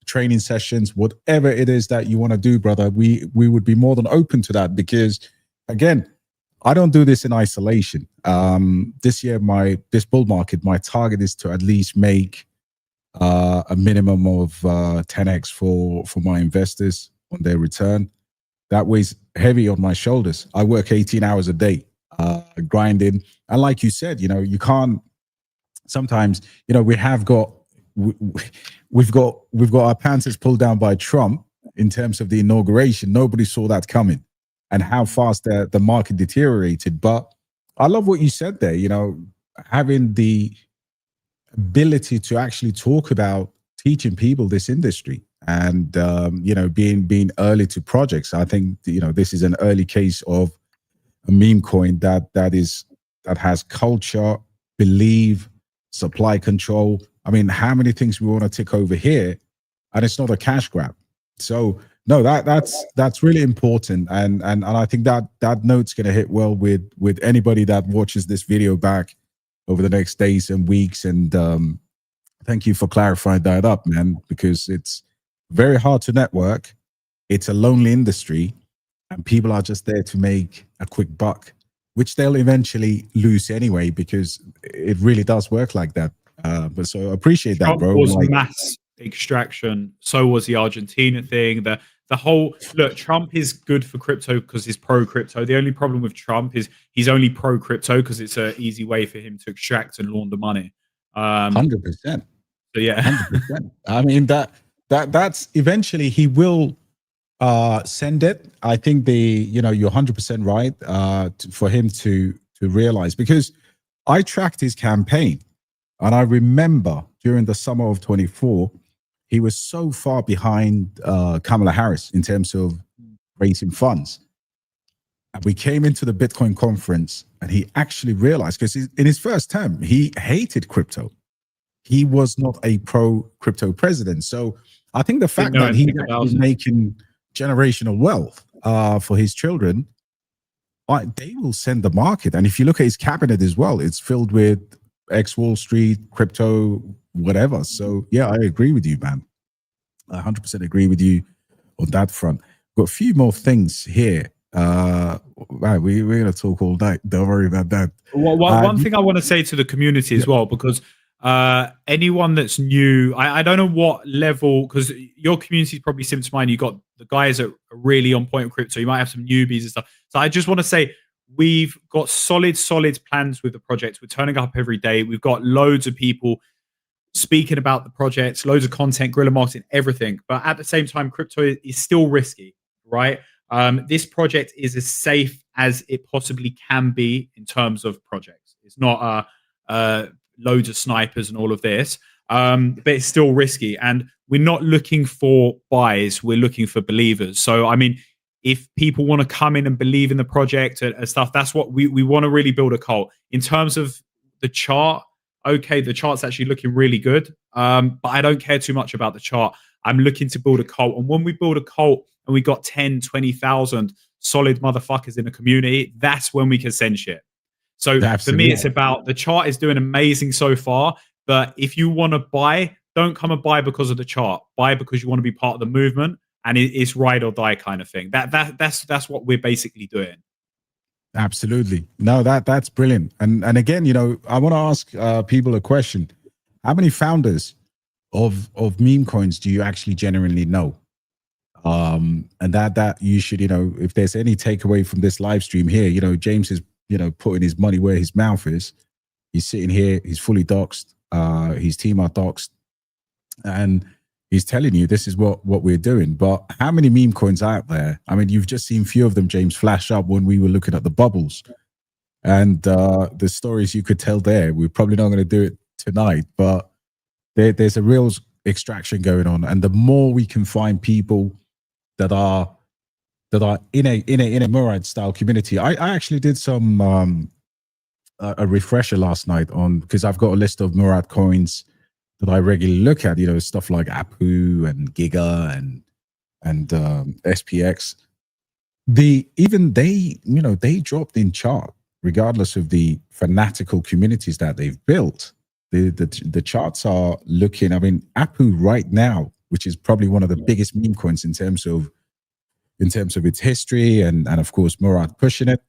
S2: training sessions, whatever it is that you want to do, brother, we would be more than open to that, because again, I don't do this in isolation. This year, this bull market, my target is to at least make a minimum of 10x for my investors on their return. That weighs heavy on my shoulders. I work 18 hours a day, grinding, and like you said, you can't. Sometimes, we've got our pants pulled down by Trump in terms of the inauguration. Nobody saw that coming, and how fast the market deteriorated. But I love what you said there. Having the ability to actually talk about teaching people this industry, and being early to projects. I think this is an early case of a meme coin that has culture, believe, supply control. I mean, how many things we want to tick over here, and it's not a cash grab. So no, that's really important, and I think that note's going to hit well with anybody that watches this video back over the next days and weeks. And thank you for clarifying that up, man, because it's very hard to network. It's a lonely industry, and people are just there to make a quick buck, which they'll eventually lose anyway, because it really does work like that. But so I appreciate that, bro.
S3: Was mass extraction. So was the Argentina thing. The whole look. Trump is good for crypto because he's pro crypto. The only problem with Trump is he's only pro crypto because it's an easy way for him to extract and launder money.
S2: 100%.
S3: So yeah,
S2: 100%. I mean that's eventually he will send it. I think you're 100% right for him to realize, because I tracked his campaign, and I remember during the summer of 24, he was so far behind Kamala Harris in terms of raising funds. And we came into the Bitcoin conference, and he actually realized, because in his first term, he hated crypto. He was not a pro-crypto president. So I think the fact that he's making generational wealth for his children, they will send the market. And if you look at his cabinet as well, it's filled with ex-Wall Street, crypto, whatever. So yeah, I agree with you, man. I 100% agree with you on that front. Got a few more things here. Right, we're going to talk all night. Don't worry about that.
S3: Well, one thing I want to say to the community as well, because anyone that's new, I don't know what level, because your community is probably similar to mine. You got the guys that are really on point with crypto. You might have some newbies and stuff. So I just want to say, we've got solid plans with the project. We're turning up every day. We've got loads of people speaking about the projects, loads of content, guerrilla marketing, everything. But at the same time, crypto is still risky, right? This project is as safe as it possibly can be in terms of projects. It's not loads of snipers and all of this, but it's still risky. And we're not looking for buys, we're looking for believers. So, I mean, if people want to come in and believe in the project and stuff, that's what we want to really build a cult. In terms of the chart, okay, the chart's actually looking really good, but I don't care too much about the chart. I'm looking to build a cult. And when we build a cult and we got 10, 20,000 solid motherfuckers in the community, that's when we can send shit. So for me, it's about the chart is doing amazing so far. But if you want to buy, don't come and buy because of the chart. Buy because you want to be part of the movement, and it's ride or die kind of thing. That's what we're basically doing.
S2: Absolutely. No, that's brilliant. And again, you know, I want to ask people a question. How many founders of meme coins do you actually genuinely know? And that you should, you know, if there's any takeaway from this live stream here, you know, James is, you know, putting his money where his mouth is. He's sitting here, he's fully doxed, his team are doxed, and he's telling you this is what we're doing. But how many meme coins out there? I mean, you've just seen a few of them, James, flash up when we were looking at the bubbles. And the stories you could tell there, we're probably not going to do it tonight, but there's a real extraction going on. And the more we can find people that are in a Murad style community. I actually did some a refresher last night on, because I've got a list of Murad coins that I regularly look at, you know, stuff like Apu and Giga and SPX. Even they dropped in chart regardless of the fanatical communities that they've built. The charts are looking, I mean, Apu right now, which is probably one of the biggest meme coins in terms of its history, and of course Murad pushing it,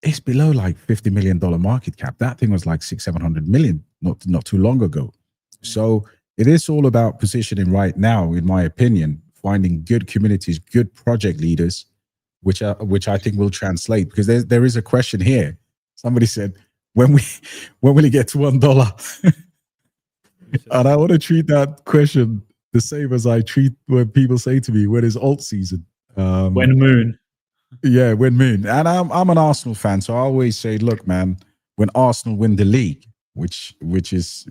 S2: it's below like $50 million market cap. That thing was like 600-700 million not too long ago. So it is all about positioning right now, in my opinion, finding good communities, good project leaders, which I think will translate. Because there is a question here. Somebody said, when will it get to $1? And I want to treat that question the same as I treat when people say to me, when is alt season?
S3: When moon.
S2: Yeah, when moon. And I'm an Arsenal fan, so I always say, look, man, when Arsenal win the league, which is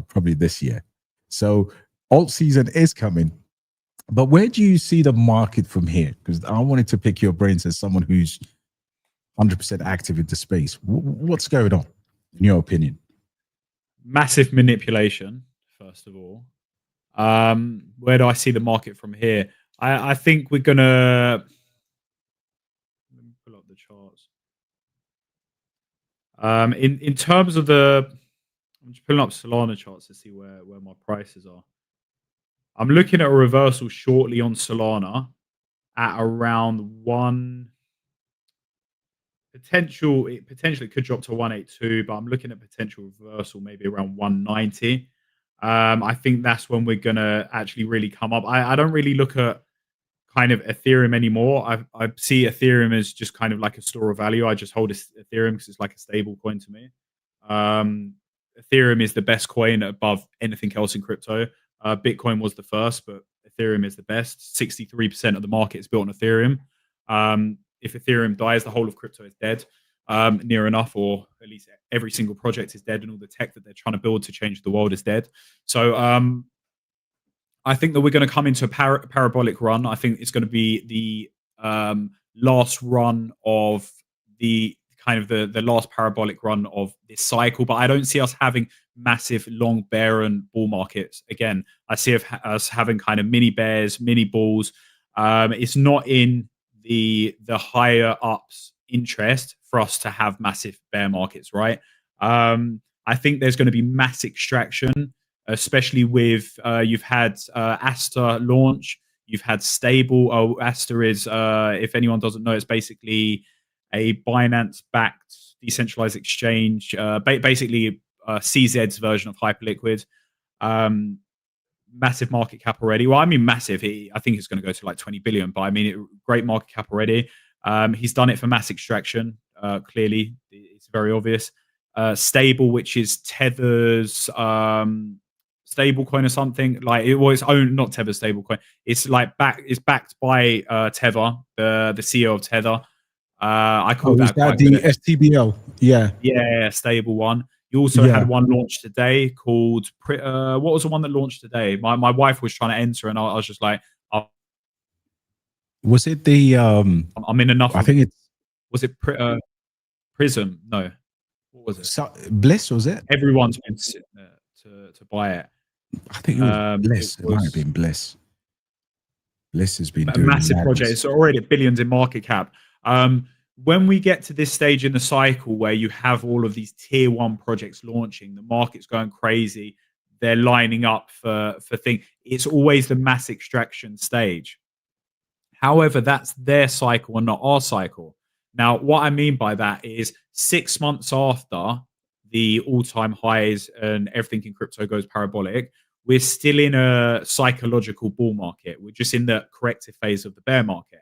S2: probably this year. So alt season is coming. But where do you see the market from here? Because I wanted to pick your brains as someone who's 100% active in the space. What's going on, in your opinion?
S3: Massive manipulation, first of all. Where do I see the market from here? I think we're gonna, let me pull up the charts. In terms of I'm just pulling up Solana charts to see where my prices are. I'm looking at a reversal shortly on Solana at around it potentially could drop to 182, but I'm looking at potential reversal maybe around 190. I think that's when we're gonna actually really come up. I don't really look at kind of Ethereum anymore. I see Ethereum as just kind of like a store of value. I just hold Ethereum because it's like a stable coin to me. Ethereum is the best coin above anything else in crypto. Bitcoin was the first, but Ethereum is the best. 63% of the market is built on Ethereum. If Ethereum dies, the whole of crypto is dead, near enough, or at least every single project is dead, and all the tech that they're trying to build to change the world is dead. So I think that we're going to come into a parabolic run. I think it's going to be the last run of the kind of the last parabolic run of this cycle. But I don't see us having massive, long, barren bull markets again. I see us having kind of mini bears, mini bulls. It's not in the higher ups' interest for us to have massive bear markets, right? I think there's going to be mass extraction, especially with you've had Asta launch, you've had Stable. Asta is, if anyone doesn't know, it's basically a Binance-backed decentralized exchange, basically CZ's version of Hyperliquid. Massive market cap already. Well, I mean massive. I think it's going to go to like 20 billion, but I mean great market cap already. He's done it for mass extraction. clearly, it's very obvious. Stable, which is Tether's stable coin or something, like it was owned, not Tether stable coin. It's like it's backed by Tether, the CEO of Tether. I call
S2: Oh, is
S3: that
S2: that
S3: quite
S2: the
S3: good.
S2: STBL? Yeah.
S3: Yeah, stable one. You also
S2: Yeah.
S3: had one launched today called what was the one that launched today? My wife was trying to enter, and I was just like, oh,
S2: Was it the
S3: I'm in enough
S2: I
S3: of it.
S2: think it's
S3: Was it Prism? No, what was it?
S2: Bliss, was it?
S3: Everyone's been sitting there to buy it.
S2: I think it was
S3: It
S2: Bliss. It might have
S3: was
S2: been Bliss. Bliss has been
S3: a
S2: doing
S3: massive project.
S2: madness.
S3: It's already billions in market cap. When we get to this stage in the cycle where you have all of these tier one projects launching, the market's going crazy, they're lining up for things. It's always the mass extraction stage. However, that's their cycle and not our cycle. Now, what I mean by that is 6 months after the all-time highs and everything in crypto goes parabolic, we're still in a psychological bull market. We're just in the corrective phase of the bear market.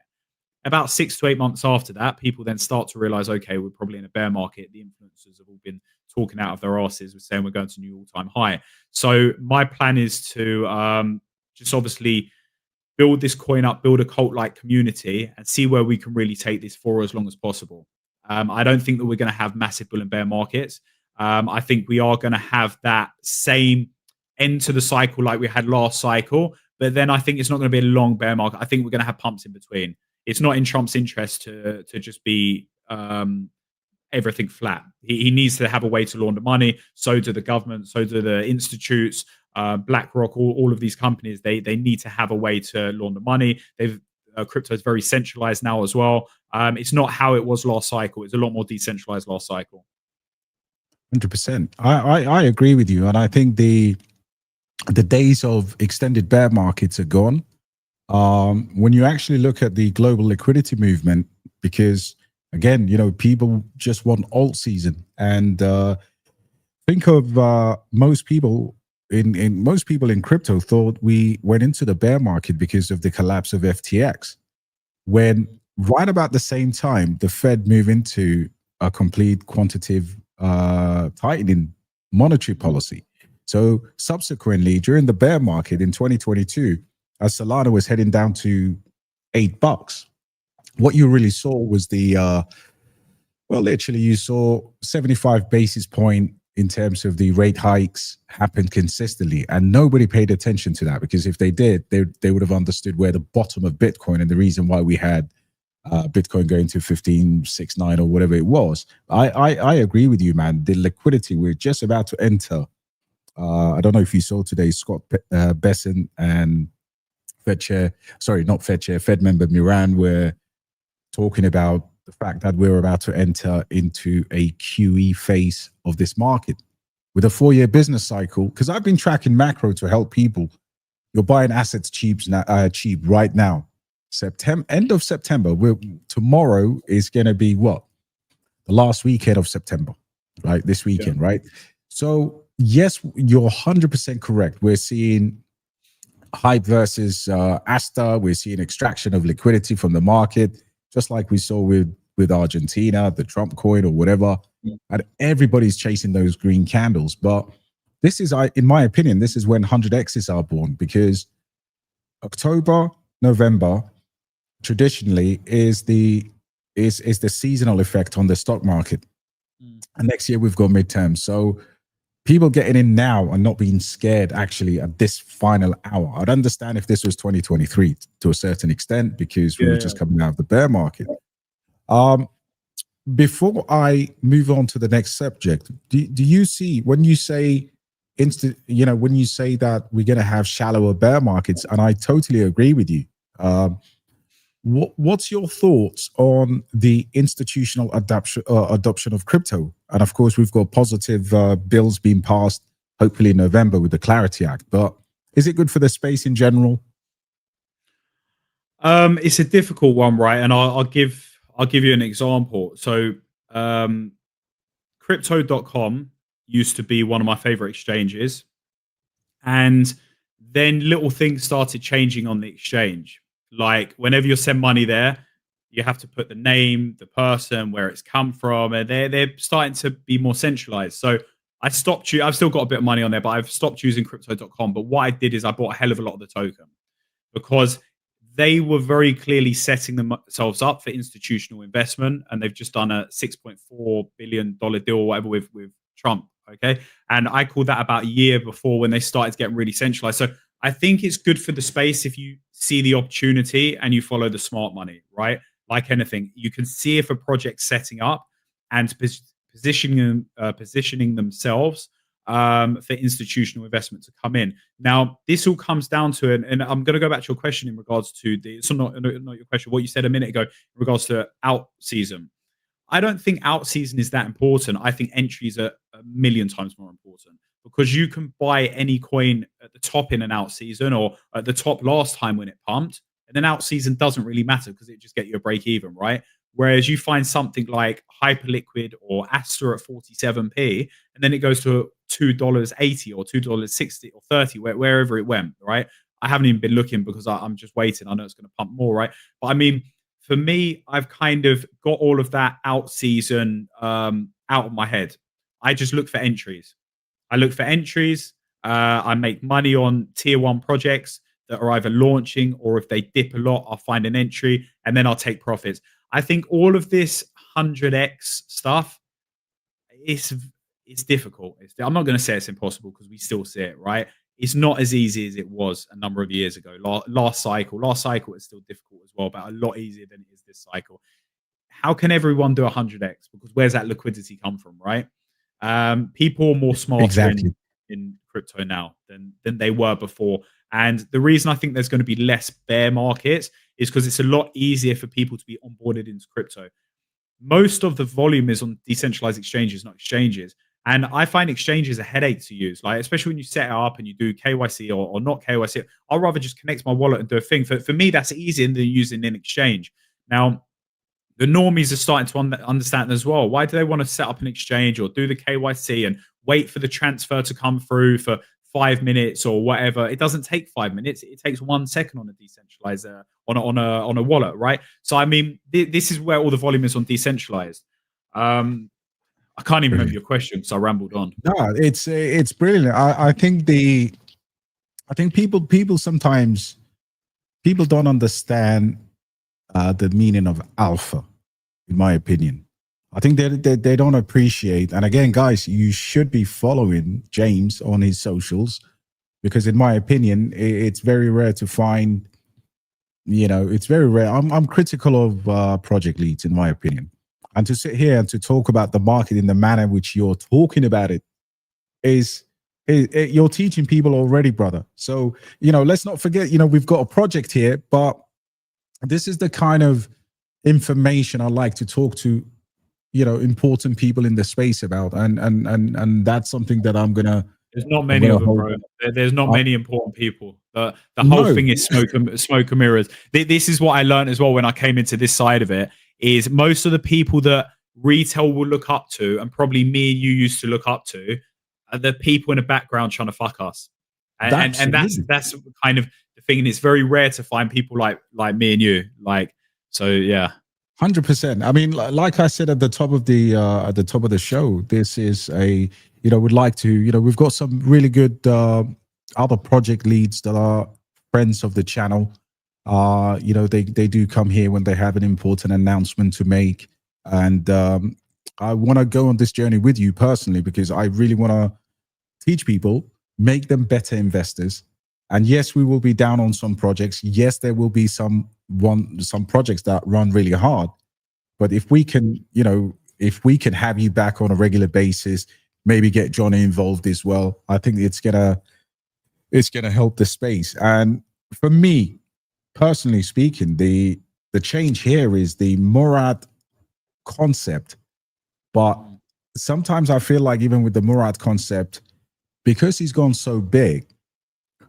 S3: About 6 to 8 months after that, people then start to realize, okay, we're probably in a bear market. The influencers have all been talking out of their asses, we're saying we're going to new all-time high. So my plan is to just obviously build this coin up, build a cult-like community, and see where we can really take this for as long as possible. I don't think that we're going to have massive bull and bear markets. I think we are going to have that same end to the cycle like we had last cycle, but then I think it's not going to be a long bear market. I think we're going to have pumps in between. It's not in Trump's interest to just be everything flat. He needs to have a way to launder money. So do the government. So do the institutes. BlackRock, all of these companies, they need to have a way to launder money. Crypto is very centralized now as well. It's not how it was last cycle. It's a lot more decentralized last cycle.
S2: 100%. I agree with you, and I think the days of extended bear markets are gone. When you actually look at the global liquidity movement, because again, people just want alt season, and think of most people in crypto thought we went into the bear market because of the collapse of FTX, when right about the same time the Fed moved into a complete quantitative tightening monetary policy. So subsequently, during the bear market in 2022, as Solana was heading down to $8, what you really saw was literally you saw 75 basis point in terms of the rate hikes happen consistently, and nobody paid attention to that, because if they did, they would have understood where the bottom of Bitcoin and the reason why we had Bitcoin going to 1569 or whatever it was. I agree with you, man. The liquidity, we're just about to enter. I don't know if you saw today, Scott Besson and Fed member Miran were talking about the fact that we're about to enter into a QE phase of this market with a 4-year business cycle. Because I've been tracking macro to help people. You're buying assets cheap right now. End of September. Tomorrow is going to be what? The last weekend of September, right? This weekend, right? So yes, you're 100% correct. We're seeing hype versus Asta. We're seeing extraction of liquidity from the market, just like we saw with Argentina, the Trump coin or whatever. And everybody's chasing those green candles. But this is, in my opinion, this is when 100Xs are born, because October, November, traditionally is the seasonal effect on the stock market. And next year we've got midterms. So people getting in now and not being scared actually at this final hour. I'd understand if this was 2023 to a certain extent, because we were just coming out of the bear market. Before I move on to the next subject, do you see, when you say when you say that we're going to have shallower bear markets, and I totally agree with you, what's your thoughts on the institutional adoption of crypto? And of course, we've got positive bills being passed, hopefully in November with the Clarity Act. But is it good for the space in general?
S3: It's a difficult one, right? And I'll give you an example. So, crypto.com used to be one of my favorite exchanges, and then little things started changing on the exchange. Like whenever you send money there, You have to put the name, the person, where it's come from, and they're starting to be more centralized. So I stopped you. I've still got a bit of money on there, but I've stopped using crypto.com. But what I did is I bought a hell of a lot of the token because they were very clearly setting themselves up for institutional investment, and they've just done a $6.4 billion deal or whatever with Trump. Okay, and I called that about a year before when they started to get really centralized. So I think it's good for the space if you see the opportunity and you follow the smart money, right? Like anything, you can see if a project's setting up and positioning themselves for institutional investment to come in. Now, this all comes down to, and I'm going to go back to your question in regards to not your question, what you said a minute ago in regards to out season. I don't think out season is that important. I think entries are a million times more important because you can buy any coin at the top in an out season or at the top last time when it pumped. And then out season doesn't really matter because it just get you a break even, right? Whereas you find something like Hyperliquid or Asta at 47p, and then it goes to $2.80 or $2.60 or 30, wherever it went, right? I haven't even been looking because I'm just waiting. I know it's going to pump more, right? But I mean, for me, I've kind of got all of that out season out of my head. I just look for entries. I look for entries. I make money on tier 1 projects that are either launching, or if they dip a lot, I'll find an entry and then I'll take profits. I think all of this 100x stuff, it's difficult. I'm not going to say it's impossible because we still see it, right? It's not as easy as it was a number of years ago. Last cycle is still difficult as well, but a lot easier than it is this cycle. How can everyone do 100x? Because where's that liquidity come from, right? People are more smarter in crypto now than they were before. And the reason I think there's going to be less bear markets is because it's a lot easier for people to be onboarded into crypto. Most of the volume is on decentralized exchanges, not exchanges. And I find exchanges a headache to use, like especially when you set it up and you do KYC or not KYC. I'd rather just connect my wallet and do a thing. For me, that's easier than using an exchange. Now, the normies are starting to understand as well. Why do they want to set up an exchange or do the KYC and wait for the transfer to come through for 5 minutes or whatever? It doesn't take 5 minutes. It takes 1 second on a decentralized on a wallet, right? So I mean, this is where all the volume is on decentralized. I can't even remember your question because I rambled on.
S2: No, it's brilliant. I think people sometimes don't understand the meaning of alpha, in my opinion. I think they don't appreciate. And again, guys, you should be following James on his socials because, in my opinion, it's very rare to find. It's very rare. I'm critical of project leads, in my opinion. And to sit here and to talk about the market in the manner which you're talking about it you're teaching people already, brother. So, let's not forget, we've got a project here, but this is the kind of information I like to talk to, important people in the space about. And that's something that I'm going to.
S3: There's not many of them, bro. There's not many important people. The whole thing is smoke and mirrors. This is what I learned as well when I came into this side of it. Is most of the people that retail will look up to, and probably me and you used to look up to, are the people in the background trying to fuck us. And that's kind of the thing. And it's very rare to find people like me and you. So yeah.
S2: 100%. I mean, like I said at the top of the show, this is would like to, we've got some really good other project leads that are friends of the channel. They do come here when they have an important announcement to make. And I want to go on this journey with you personally because I really want to teach people, make them better investors. And yes, we will be down on some projects. Yes, there will be some projects that run really hard. But if we can, have you back on a regular basis, maybe get Johnny involved as well, I think it's gonna help the space. And for me, personally speaking, the change here is the Murad concept. But sometimes I feel like even with the Murad concept, because he's gone so big,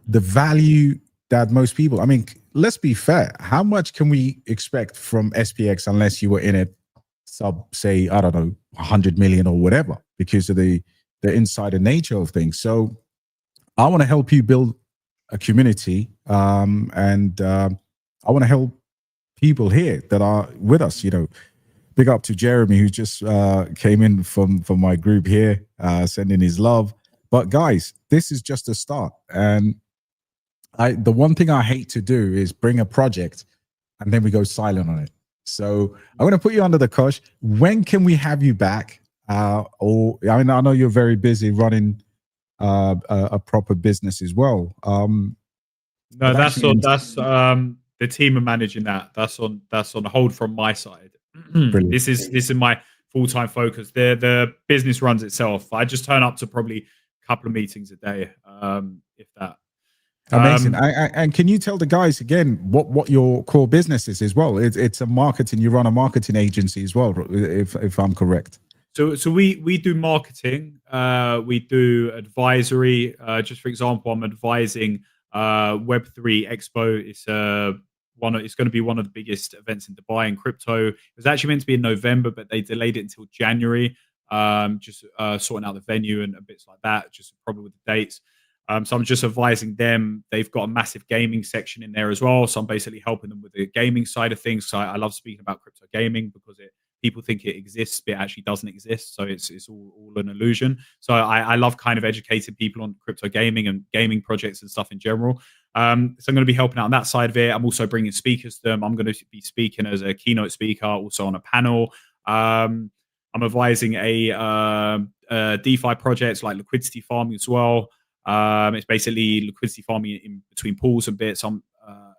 S2: the value that most people, I mean, let's be fair, how much can we expect from SPX unless you were in it sub, say, I don't know, 100 million or whatever, because of the insider nature of things. So I want to help you build a community, and I want to help people here that are with us. You know, big up to Jeremy, who just came in from my group here, sending his love. But guys, this is just a start. And the one thing I hate to do is bring a project and then we go silent on it. So I'm going to put you under the cosh. When can we have you back? Or I mean, I know you're very busy running a proper business as well.
S3: No, that's the team are managing that. That's on hold from my side. This is my full-time focus. The business runs itself. I just turn up to probably a couple of meetings a day, if that.
S2: Amazing. And can you tell the guys again what your core business is as well? It's a marketing. You run a marketing agency as well, if I'm correct.
S3: So we do marketing. We do advisory. Just for example, I'm advising Web3 Expo. It's going to be one of the biggest events in Dubai in crypto. It was actually meant to be in November, but they delayed it until January. Just sorting out the venue and bits like that. Just probably with the dates. So I'm just advising them. They've got a massive gaming section in there as well. So I'm basically helping them with the gaming side of things. So I love speaking about crypto gaming because people think it exists, but it actually doesn't exist. So it's all an illusion. So I love kind of educating people on crypto gaming and gaming projects and stuff in general. So I'm going to be helping out on that side of it. I'm also bringing speakers to them. I'm going to be speaking as a keynote speaker, also on a panel. I'm advising a DeFi project like liquidity farming as well. It's basically liquidity farming in between pools and bits. I'm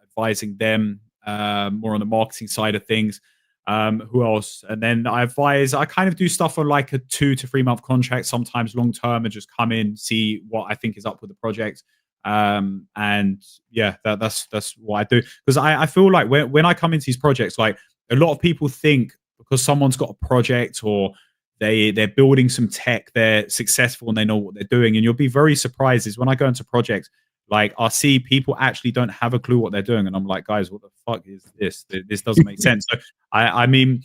S3: advising them more on the marketing side of things. Who else? And then I kind of do stuff on like a 2 to 3 month contract, sometimes long term, and just come in, see what I think is up with the project. And yeah, that's what I do. Because I feel like when I come into these projects, like a lot of people think because someone's got a project or they're building some tech, they're successful and they know what they're doing. And you'll be very surprised is when I go into projects, like I see people actually don't have a clue what they're doing. And I'm like, guys, what the fuck is this? This doesn't make sense. So I mean,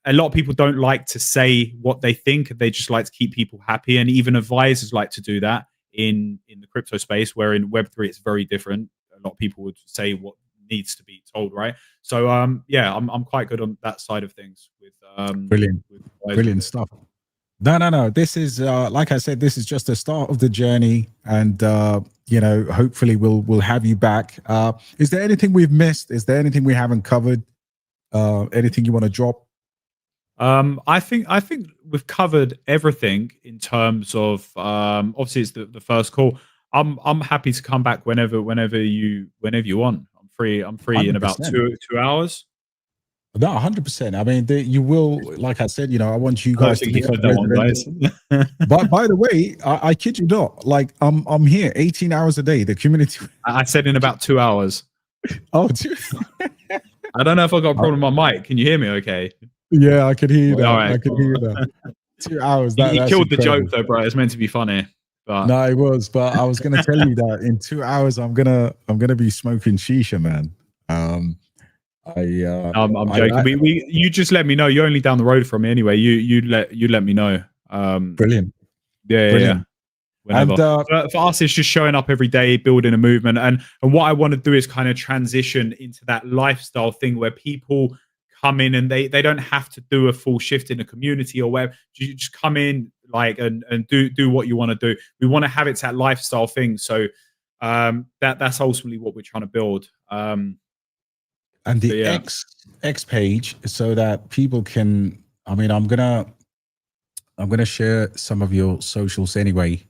S3: a lot of people don't like to say what they think. They just like to keep people happy. And even advisors like to do that in the crypto space, where in Web3, it's very different. A lot of people would say what needs to be told, right? So yeah, I'm quite good on that side of things with
S2: brilliant stuff. No, this is like I said, this is just the start of the journey, and you know, hopefully we'll have you back. Is there anything we've missed? Is there anything we haven't covered? Anything you want to drop?
S3: I think we've covered everything in terms of obviously it's the first call. I'm happy to come back whenever you want. I'm free 100%. In about two hours.
S2: No, 100%. I mean, you will, like I said, you know, I want you guys to become resident. But by the way, I kid you not, like I'm here 18 hours a day. The community.
S3: I said in about 2 hours.
S2: Oh,
S3: I don't know if I got a problem with my mic. Can you hear me? Okay.
S2: Yeah, I can hear you.
S3: Right,
S2: I can hear you. 2 hours.
S3: You killed the joke, though, bro. It's meant to be funny. But
S2: no, it was. But I was going to tell you that in 2 hours, I'm gonna be smoking shisha, man. I'm
S3: joking. You just let me know. You're only down the road from me anyway. You let me know.
S2: Brilliant.
S3: Yeah.
S2: Brilliant.
S3: Whenever. And for us, it's just showing up every day, building a movement, and what I want to do is kind of transition into that lifestyle thing where people come in and they don't have to do a full shift in the community or where you just come in like and do what you want to do. We want to have it that lifestyle thing. So that's ultimately what we're trying to build.
S2: And the X page, so that people can. I mean, I'm gonna share some of your socials anyway.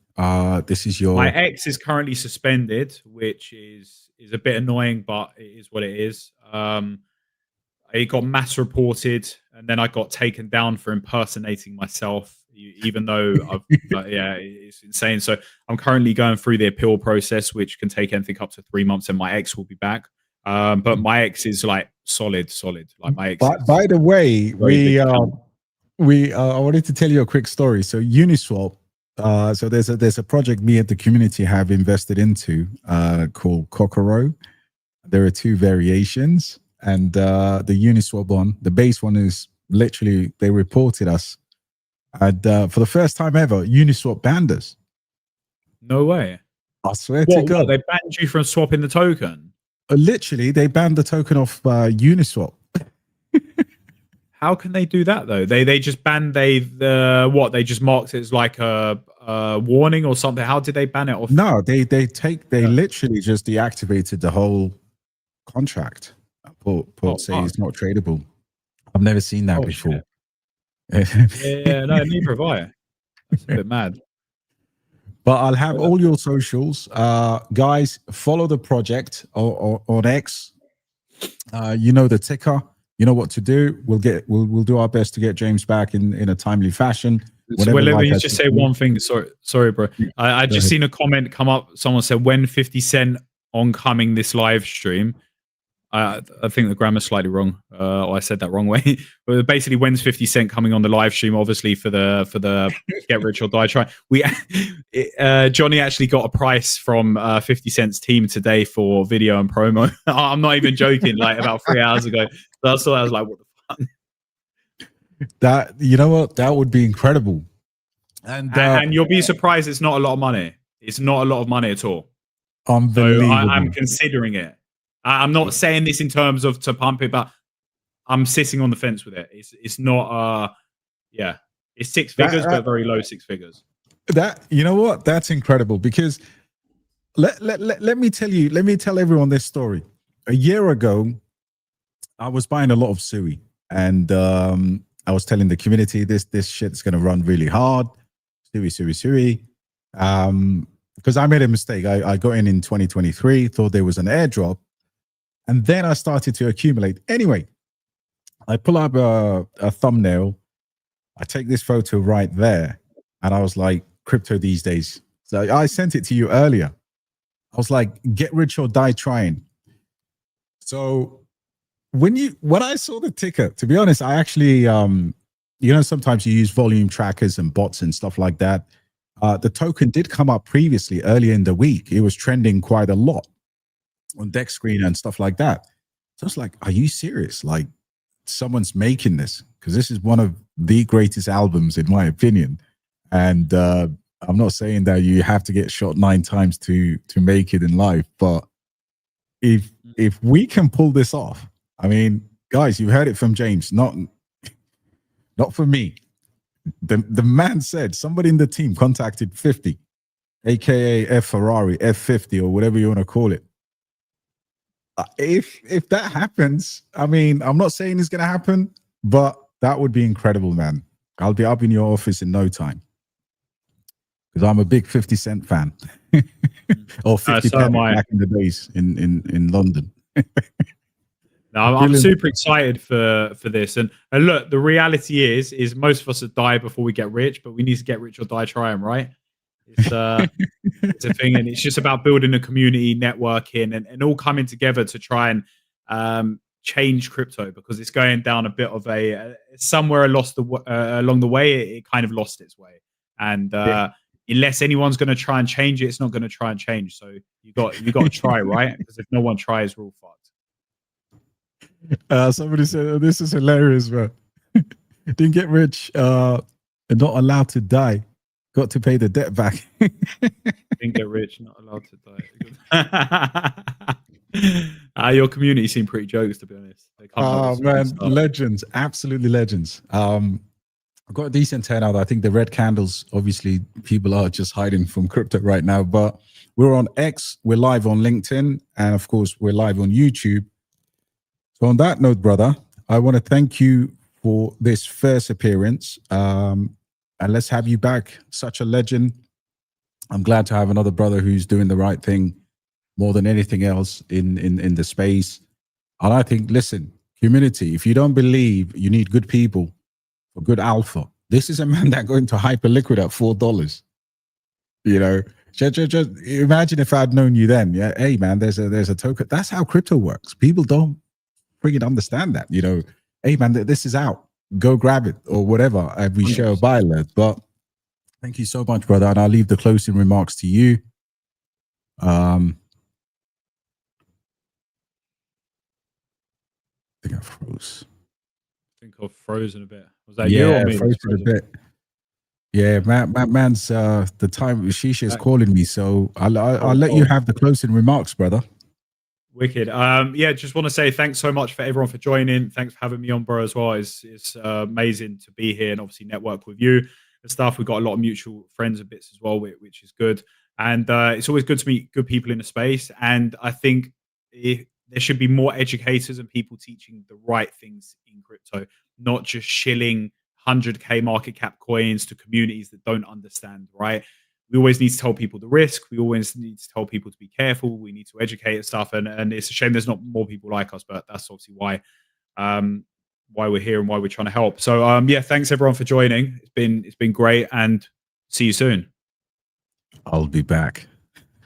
S2: This is your.
S3: My X is currently suspended, which is a bit annoying, but it is what it is. It got mass reported, and then I got taken down for impersonating myself, even though it's insane. So I'm currently going through the appeal process, which can take anything up to 3 months, and my X will be back. But my X is like solid. Like my X.
S2: By the way, I wanted to tell you a quick story. So Uniswap. So there's a project me and the community have invested into called Kokoro. There are 2 variations. And the Uniswap one, the base one is literally, they reported us. And for the first time ever, Uniswap banned us.
S3: No way.
S2: I swear to God.
S3: They banned you from swapping the token?
S2: Literally, they banned the token off Uniswap.
S3: How can they do that though? They just banned they just marked it as like a warning or something. How did they ban it off?
S2: No, they literally just deactivated the whole contract. Put say it's not tradable. I've never seen that before.
S3: Yeah, no, neither have I. That's a bit mad.
S2: But I'll have all your socials. Guys, follow the project on X. You know the ticker. You know what to do. We'll do our best to get James back in a timely fashion.
S3: Well, let me just say one thing. Sorry, bro. I just seen a comment come up. Someone said, when 50 Cent oncoming this live stream. I think the grammar's slightly wrong. Or I said that wrong way. But basically, when's 50 Cent coming on the live stream? Obviously, for the Get Rich or Die Try. Johnny actually got a price from 50 Cent's team today for video and promo. I'm not even joking. Like about 3 hours ago. That's why I was like, what the fuck?
S2: That, you know what? That would be incredible. And
S3: you'll be surprised. It's not a lot of money. It's not a lot of money at all.
S2: Unbelievable.
S3: So I'm considering it. I'm not saying this in terms of to pump it, but I'm sitting on the fence with it. It's not it's six figures, but very low six figures.
S2: That, you know what? That's incredible, because let me tell everyone this story. A year ago, I was buying a lot of Sui, and I was telling the community this shit's gonna run really hard. Sui. Because I made a mistake. I got in 2023, thought there was an airdrop. And then I started to accumulate. Anyway, I pull up a thumbnail. I take this photo right there. And I was like, crypto these days. So I sent it to you earlier. I was like, get rich or die trying. So when I saw the ticker, to be honest, I actually, sometimes you use volume trackers and bots and stuff like that. The token did come up previously earlier in the week. It was trending quite a lot on deck screen and stuff like that. So I was like, are you serious? Like, someone's making this, because this is one of the greatest albums in my opinion. And I'm not saying that you have to get shot 9 times to make it in life, but if we can pull this off, I mean, guys, you heard it from James, not from me. The man said, somebody in the team contacted 50, aka F Ferrari, F50, or whatever you want to call it. If that happens, I mean, I'm not saying it's going to happen, but that would be incredible, man. I'll be up in your office in no time, because I'm a big 50 Cent fan. Or 50
S3: so
S2: back in the days in London.
S3: No, I'm super excited for this. And look, the reality is most of us have died before we get rich, but we need to get rich or die trying, right? It's a thing, and it's just about building a community, networking, and all coming together to try and change crypto, because it's going down a bit of a somewhere along the way. It kind of lost its way, and unless anyone's going to try and change it, it's not going to try and change. So you got to try, right? Because if no one tries, we're all fucked.
S2: Somebody said, oh, this is hilarious, bro. Didn't get rich and not allowed to die. Got to pay the debt back.
S3: Didn't get rich, not allowed to die. Your community seem pretty jokes, to be honest.
S2: Oh man, legends, absolutely legends. I've got a decent turnout. I think the red candles, obviously, people are just hiding from crypto right now. But we're on X, we're live on LinkedIn, and of course, we're live on YouTube. So on that note, brother, I want to thank you for this first appearance. And let's have you back. Such a legend. I'm glad to have another brother who's doing the right thing more than anything else in the space. And I think, listen, community, if you don't believe you need good people for good alpha, this is a man that going to hyperliquid at $4. You know, just imagine if I'd known you then. Yeah, hey man, there's a token. That's how crypto works. People don't freaking understand that. You know, hey man, this is out. Go grab it or whatever. We share a buy alert. But thank you so much, brother. And I'll leave the closing remarks to you. I think I froze.
S3: I think I've frozen a bit. Was that you or me?
S2: Frozen a bit. Yeah, man's the time Shisha is calling me, so I'll let you have the closing remarks, brother.
S3: Wicked. Yeah, just want to say thanks so much for everyone for joining. Thanks for having me on, bro, as well. It's amazing to be here and obviously network with you and stuff. We've got a lot of mutual friends and bits as well, which is good. And it's always good to meet good people in the space. And I think there should be more educators and people teaching the right things in crypto, not just shilling 100K market cap coins to communities that don't understand, right? We always need to tell people the risk. We always need to tell people to be careful. We need to educate and stuff. And it's a shame there's not more people like us, but that's obviously why we're here and why we're trying to help. So yeah, thanks everyone for joining. It's been great, and see you soon.
S2: I'll be back.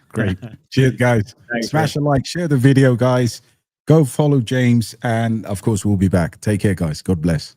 S2: Great. Cheers, guys.
S3: Thanks,
S2: Smash a like, share the video, guys. Go follow James, and of course, we'll be back. Take care, guys. God bless.